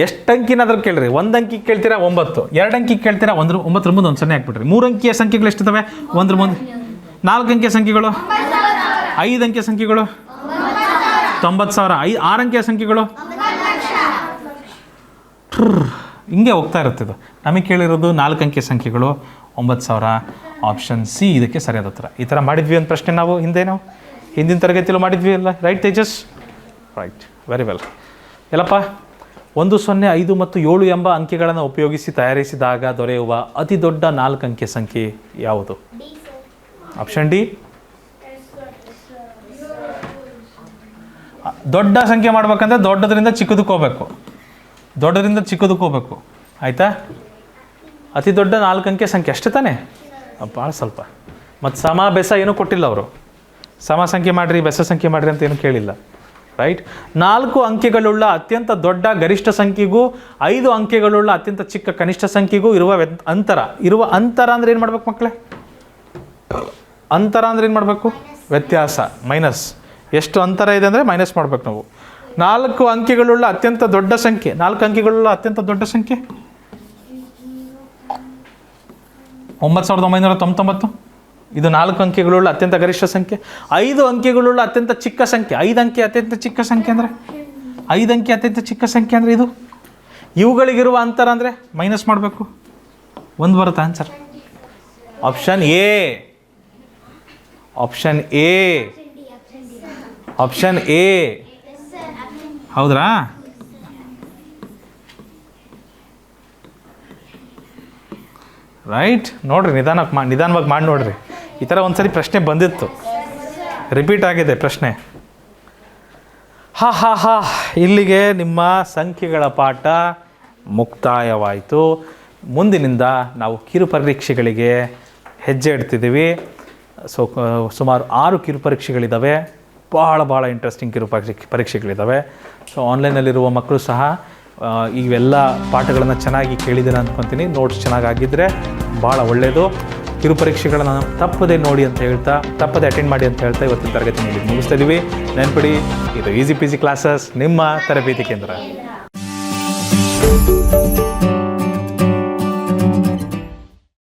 ಎಷ್ಟು ಅಂಕಿನಾದ್ರೂ ಕೇಳ್ರಿ. 1 ಅಂಕಿ ಕೇಳ್ತೀರಾ 9, 2 ಅಂಕಿ ಕೇಳ್ತೀರಾ 9 ಮುಂದೆ 1 0 ಹಾಕ್ಬಿಟ್ರಿ. 3 ಅಂಕಿಯ ಸಂಖ್ಯೆಗಳು ಎಷ್ಟಿದ್ದಾವೆ? 1 ಮುಂದೆ. 4 ಅಂಕಿಯ ಸಂಖ್ಯೆಗಳು 5 ಅಂಕಿಯ ಸಂಖ್ಯೆಗಳು 90,000. 6 ಅಂಕಿಯ ಸಂಖ್ಯೆಗಳು ಹಿಂಗೆ ಹೋಗ್ತಾ ಇರುತ್ತಿದ್ದು. ನಮಗೆ ಕೇಳಿರೋದು 4 ಅಂಕಿಯ ಸಂಖ್ಯೆಗಳು 9,000. ಆಪ್ಷನ್ ಸಿ ಇದಕ್ಕೆ ಸರಿಯಾದ ಉತ್ತರ. ಈ ಥರ ಮಾಡಿದ್ವಿ ಒಂದು ಪ್ರಶ್ನೆ ನಾವು ಹಿಂದಿನ ತರಗತಿಯಲ್ಲೂ ಮಾಡಿದ್ವಿ ಅಲ್ಲ? Right Tejas? Right, very well. ಎಲ್ಲಪ್ಪ, 1, 0, 5 ಮತ್ತು 7 ಎಂಬ ಅಂಕೆಗಳನ್ನು ಉಪಯೋಗಿಸಿ ತಯಾರಿಸಿದಾಗ ದೊರೆಯುವ ಅತಿ ದೊಡ್ಡ 4 ಅಂಕೆ ಸಂಖ್ಯೆ ಯಾವುದು? Option D. ದೊಡ್ಡ ಸಂಖ್ಯೆ ಮಾಡ್ಬೇಕಂದ್ರೆ ದೊಡ್ಡದ್ರಿಂದ ಚಿಕ್ಕದಕ್ಕೆ ಹೋಗ್ಬೇಕು. ಆಯಿತಾ? ಅತಿ ದೊಡ್ಡ 4 ಅಂಕೆ ಸಂಖ್ಯೆ ಅಷ್ಟೇ ತಾನೇ? ಭಾಳ ಸ್ವಲ್ಪ. ಮತ್ತು ಸಮ ಬೆಸ ಏನೂ ಕೊಟ್ಟಿಲ್ಲ ಅವರು. ಸಮ ಸಂಖ್ಯೆ ಮಾಡಿರಿ, ಬೆಸ ಸಂಖ್ಯೆ ಮಾಡಿರಿ ಅಂತ ಏನೂ ಕೇಳಿಲ್ಲ. ರೈಟ್? 4 ಅಂಕೆಗಳುಳ್ಳ ಅತ್ಯಂತ ದೊಡ್ಡ ಗರಿಷ್ಠ ಸಂಖ್ಯೆಗೂ 5 ಅಂಕೆಗಳುಳ್ಳ ಅತ್ಯಂತ ಚಿಕ್ಕ ಕನಿಷ್ಠ ಸಂಖ್ಯೆಗೂ ಇರುವ ಅಂತರ ಅಂದರೆ ಏನು ಮಾಡ್ಬೇಕು ಮಕ್ಕಳೇ? ಅಂತರ ಅಂದರೆ ಏನು ಮಾಡಬೇಕು? ವ್ಯತ್ಯಾಸ, ಮೈನಸ್. ಎಷ್ಟು ಅಂತರ ಇದೆ ಅಂದರೆ ಮೈನಸ್ ಮಾಡ್ಬೇಕು ನಾವು. 4 ಅಂಕೆಗಳುಳ್ಳ ಅತ್ಯಂತ ದೊಡ್ಡ ಸಂಖ್ಯೆ, 4 ಅಂಕೆಗಳುಳ್ಳ ಅತ್ಯಂತ ದೊಡ್ಡ ಸಂಖ್ಯೆ 9999. ಇದು 4 ಅಂಕೆಗಳುಳ್ಳ ಅತ್ಯಂತ ಗರಿಷ್ಠ ಸಂಖ್ಯೆ. 5 ಅಂಕೆಗಳುಳ್ಳ ಅತ್ಯಂತ ಚಿಕ್ಕ ಸಂಖ್ಯೆ, 5 ಅಂಕೆ ಅತ್ಯಂತ ಚಿಕ್ಕ ಸಂಖ್ಯೆ ಅಂದರೆ 5 ಅಂಕೆ ಅತ್ಯಂತ ಚಿಕ್ಕ ಸಂಖ್ಯೆ ಅಂದರೆ ಇದು. ಇವುಗಳಿಗಿರುವ ಅಂತರ ಅಂದರೆ ಮೈನಸ್ ಮಾಡಬೇಕು. 1 ಬರುತ್ತೆ answer. Option A, option A, option A. ಹೌದ್ರಾ? ರೈಟ್? ನೋಡಿರಿ, ನಿಧಾನವಾಗಿ ಮಾಡಿ ನೋಡಿರಿ. ಈ ಥರ ಒಂದು ಸರಿ ಪ್ರಶ್ನೆ ಬಂದಿತ್ತು, ರಿಪೀಟ್ ಆಗಿದೆ ಪ್ರಶ್ನೆ. ಹಾ ಇಲ್ಲಿಗೆ ನಿಮ್ಮ ಸಂಖ್ಯೆಗಳ ಪಾಠ ಮುಕ್ತಾಯವಾಯಿತು. ಮುಂದಿನಿಂದ ನಾವು ಕಿರು ಪರೀಕ್ಷೆಗಳಿಗೆ ಹೆಜ್ಜೆ ಇಡ್ತಿದ್ದೀವಿ. ಸುಮಾರು 6 ಕಿರು ಪರೀಕ್ಷೆಗಳಿದ್ದಾವೆ. ಭಾಳ ಇಂಟ್ರೆಸ್ಟಿಂಗ್ ಕಿರು ಪರೀಕ್ಷೆಗಳಿದ್ದಾವೆ. ಸೊ ಆನ್ಲೈನಲ್ಲಿರುವ ಮಕ್ಕಳು ಸಹ ಇವೆಲ್ಲ ಪಾಠಗಳನ್ನು ಚೆನ್ನಾಗಿ ಕೇಳಿದ್ದೀರ ಅಂದ್ಕೊತೀನಿ. ನೋಟ್ಸ್ ಚೆನ್ನಾಗಾಗಿದ್ದರೆ ಭಾಳ ಒಳ್ಳೆಯದು. ಕಿರು ಪರೀಕ್ಷೆಗಳನ್ನು ತಪ್ಪದೆ ನೋಡಿ ಅಂತ ಹೇಳ್ತಾ, ತಪ್ಪದೆ ಅಟೆಂಡ್ ಮಾಡಿ ಅಂತ ಹೇಳ್ತಾ ಇವತ್ತಿನ ತರಗತಿ ಮುಗಿಸ್ತಾ ಇದ್ದೀವಿ. ನೆನಪಿಡಿ, ಇದು ಈಸಿ ಪಿ ಜಿ ಕ್ಲಾಸಸ್, ನಿಮ್ಮ ತರಬೇತಿ ಕೇಂದ್ರ.